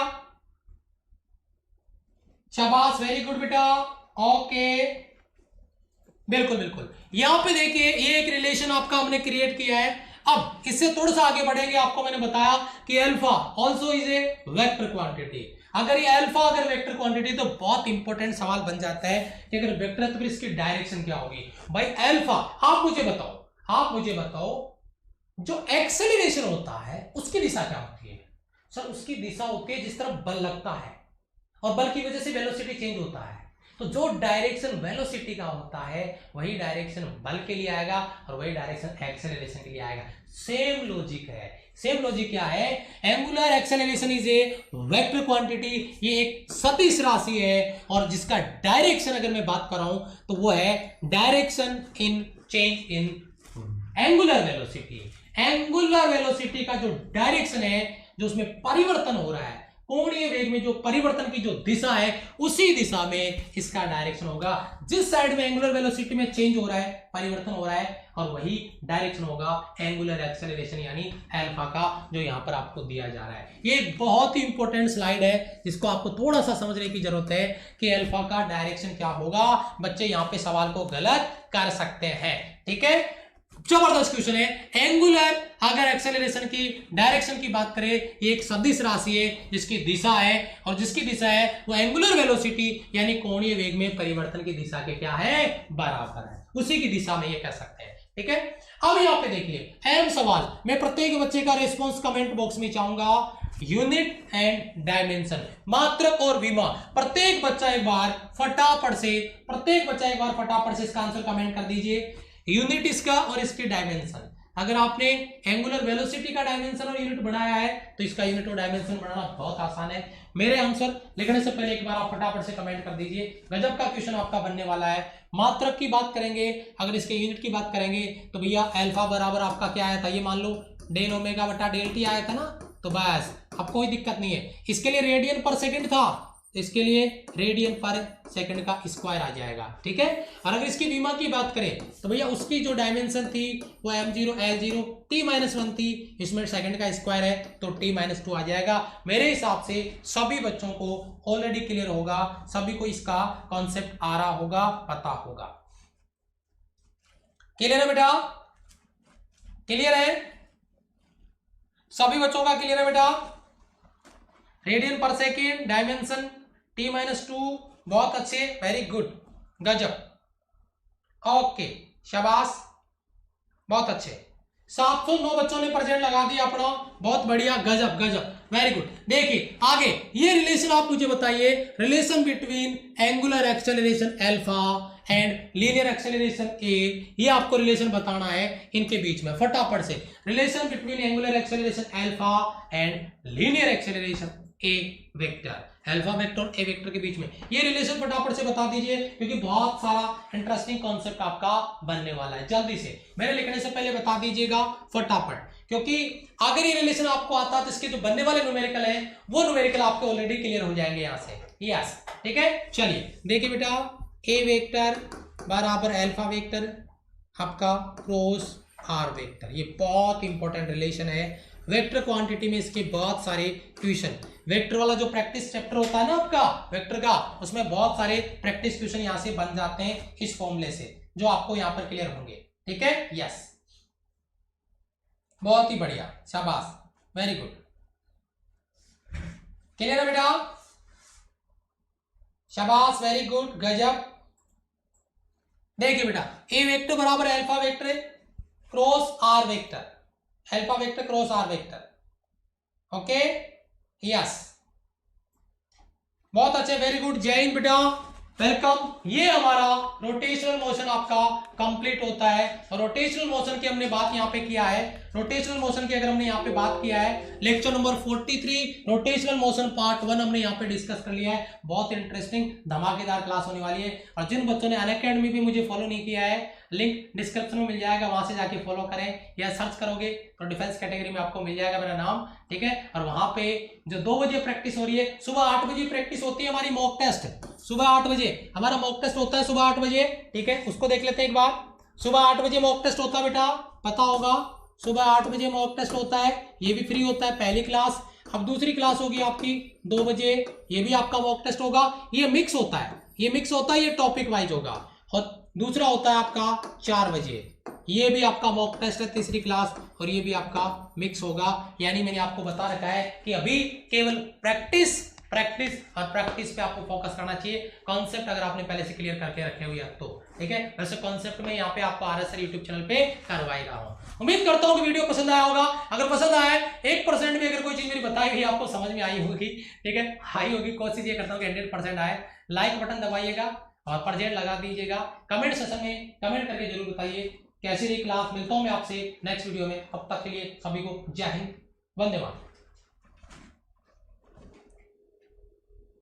शाबाश, वेरी गुड बेटा, ओके, बिल्कुल बिल्कुल। यहां पे देखिए ये एक रिलेशन आपका हमने क्रिएट किया है। अब इससे थोड़ा सा आगे बढ़ेंगे, आपको मैंने बताया कि alpha also is a vector quantity. अगर ये अल्फा अगर वेक्टर क्वांटिटी, तो बहुत इंपॉर्टेंट सवाल बन जाता है कि अगर वेक्टर है तो फिर इसकी डायरेक्शन क्या होगी? भाई अल्फा, आप मुझे बताओ जो एक्सेलरेशन होता है उसकी दिशा क्या होती है? सर उसकी दिशा होती है जिस तरफ बल लगता है, और बल की वजह से वेलोसिटी चेंज होता है। तो जो डायरेक्शन वेलोसिटी का होता है वही डायरेक्शन बल के लिए आएगा और वही डायरेक्शन एक्सेलरेशन के लिए आएगा। सेम लॉजिक है। सेम लॉजिक क्या है? Angular acceleration is a vector quantity, ये एक सदिश राशि है, और जिसका डायरेक्शन अगर मैं बात कर रहा हूं तो वो है direction in change in angular velocity. Angular velocity का जो डायरेक्शन है, जो उसमें परिवर्तन हो रहा है, कोणीय वेग में जो परिवर्तन की जो दिशा है उसी दिशा में इसका डायरेक्शन होगा। जिस साइड में एंगुलर वेलोसिटी में चेंज हो रहा है, परिवर्तन हो रहा है, और वही डायरेक्शन होगा एंगुलर एक्सेलरेशन यानी अल्फा का, जो यहां पर आपको दिया जा रहा है। ये एक बहुत ही इंपॉर्टेंट स्लाइड है जिसको आपको थोड़ा सा समझने की जरूरत है कि अल्फा का डायरेक्शन क्या होगा। बच्चे यहां पे सवाल को गलत कर सकते हैं, ठीक है। जबरदस्त क्वेश्चन है। एंगुलर अगर एक्सेलरेशन की डायरेक्शन की बात करें, ये एक सदिश राशि है जिसकी दिशा है, और जिसकी दिशा है वो एंगुलर वेलोसिटी यानी कोणीय वेग में परिवर्तन की दिशा के क्या है, बराबर है, उसी की दिशा में ये कह सकते हैं, ठीक है। अब यहाँ पे देखिए अहम सवाल, मैं प्रत्येक बच्चे का रिस्पॉन्स कमेंट बॉक्स में चाहूंगा। यूनिट एंड डायमेंशन, मात्रक और विमा, प्रत्येक बच्चा एक बार फटाफट से इसका आंसर कमेंट कर दीजिए। यूनिट इसका और इसकी डायमेंशन, अगर आपने एंगुलर वेलोसिटी का डायमेंशन और यूनिट बनाया है तो इसका यूनिट और डायमेंशन बनाना बहुत आसान है। मेरे आंसर लिखने से पहले एक बार आप फटाफट से कमेंट कर दीजिए। गजब का क्वेश्चन आपका बनने वाला है। मात्रक की बात करेंगे, अगर इसके यूनिट की बात करेंगे तो भैया अल्फा बराबर आपका क्या आया था, ये मान लो डेन ओमेगा बटा डेल टी आया था ना, तो बस अब कोई दिक्कत नहीं है। इसके लिए रेडियन पर सेकंड था, इसके लिए रेडियन पर सेकंड का स्क्वायर आ जाएगा, ठीक है। और अगर इसकी विमा की बात करें तो भैया उसकी जो डायमेंशन थी वो m0 l0 t-1 थी, इसमें सेकंड का स्क्वायर है तो t-2 आ जाएगा। मेरे हिसाब से सभी बच्चों को ऑलरेडी क्लियर होगा, सभी को इसका कॉन्सेप्ट आ रहा होगा, पता होगा। क्लियर है बेटा, क्लियर है, सभी बच्चों का क्लियर है बेटा। Radian per second, dimension t-2, बहुत अच्छे, वेरी गुड, गजब, ओके, शाबाश, बहुत अच्छे। 709 बच्चों ने प्रेजेंट लगा दिया अपना, बहुत बढ़िया, गजब गजब, वेरी गुड। देखिए आगे ये रिलेशन आप मुझे बताइए, relation between angular acceleration alpha and linear acceleration a, ये आपको रिलेशन बताना है इनके बीच में फटाफट से। Relation between angular acceleration alpha and linear acceleration A vector, alpha vector और ए वेक्टर के बीच में ये रिलेशन फटाफट से बता दीजिए, क्योंकि बहुत सारा इंटरेस्टिंग कॉन्सेप्ट आपका बनने वाला है। जल्दी से मेरे लिखने से पहले बता दीजिएगा फटाफट, क्योंकि अगर ये रिलेशन आपको आता तो इसके जो बनने वाले न्यूमेरिकल है वो न्यूमेरिकल आपके ऑलरेडी क्लियर हो जाएंगे यहां से। यस, ठीक है। चलिए देखिए बेटा, ए वेक्टर बराबर अल्फा वेक्टर आपका क्रॉस आर वेक्टर, ये बहुत इंपॉर्टेंट रिलेशन है। वेक्टर क्वांटिटी में इसके बहुत सारे क्वेश्चन, वेक्टर वाला जो प्रैक्टिस चैप्टर होता है ना आपका वेक्टर का, उसमें बहुत सारे प्रैक्टिस क्वेश्चन यहां से बन जाते हैं इस फॉर्मूले से, जो आपको यहां पर क्लियर होंगे, ठीक है। यस, बहुत ही बढ़िया, शाबाश, वेरी गुड, क्लियर है बेटा, शाबाश, वेरी गुड, गजब। देखिए बेटा, ए वेक्टर बराबर alpha vector cross r vector, alpha vector cross r vector, okay, yes, बहुत अच्छे, वेरी गुड, जय हिंद बेटा, वेलकम। ये हमारा रोटेशनल मोशन आपका कंप्लीट होता है, और रोटेशनल मोशन की हमने बात यहाँ पे किया है। रोटेशनल मोशन की अगर हमने यहाँ पे बात किया है, lecture number 43 rotational motion part 1 हमने यहाँ पे डिस्कस कर लिया है। बहुत इंटरेस्टिंग धमाकेदार क्लास होने वाली है, और जिन बच्चों ने अनअकैडमी पे मुझे फॉलो नहीं किया है, लिंक डिस्क्रिप्शन में मिल जाएगा, वहां से जाके फॉलो करें, या सर्च करोगे तो डिफेंस कैटेगरी में आपको मिल जाएगा मेरा नाम, ठीक है। और वहां पे जो 2 बजे प्रैक्टिस हो रही है, सुबह 8 बजे प्रैक्टिस होती है हमारी मॉक टेस्ट, सुबह 8 बजे हमारा मॉक टेस्ट होता है, सुबह 8 बजे, ठीक है, उसको देख लेते हैं एक बार। सुबह 8 बजे मॉक टेस्ट होता है बेटा, पता होगा, सुबह 8 बजे मॉक टेस्ट होता है, ये भी फ्री होता है, पहली क्लास। अब दूसरी क्लास होगी आपकी 2 बजे, ये भी आपका मॉक टेस्ट होगा, ये मिक्स होता है, ये टॉपिक वाइज होगा। और दूसरा होता है आपका 4 बजे, ये भी आपका मॉक टेस्ट है, तीसरी क्लास, और ये भी आपका मिक्स होगा। यानी मैंने आपको बता रखा है कि अभी केवल प्रैक्टिस और प्रैक्टिस पे आपको फोकस करना चाहिए। कॉन्सेप्ट अगर आपने पहले से क्लियर करके रखे हुए हैं तो, ठीक है। वैसे कॉन्सेप्ट में यहाँ पे आपको RSR यूट्यूब चैनल पे करवाई रहा हूँ। उम्मीद करता हूँ कि वीडियो पसंद आया होगा। अगर पसंद आया है, 1% भी अगर कोई चीज मेरी बताई हुई आपको समझ में आई होगी, ठीक है, आई होगी, कोशिश ये करता हूँ कि 100% आए। लाइक बटन दबाइएगा और प्रेजेंट लगा दीजिएगा। कमेंट सेक्शन में कमेंट करके जरूर बताइए कैसी रही क्लास। मिलता हूँ मैं आपसे नेक्स्ट वीडियो में, अब तक के लिए सभी को जय हिंद, वंदे मातरम।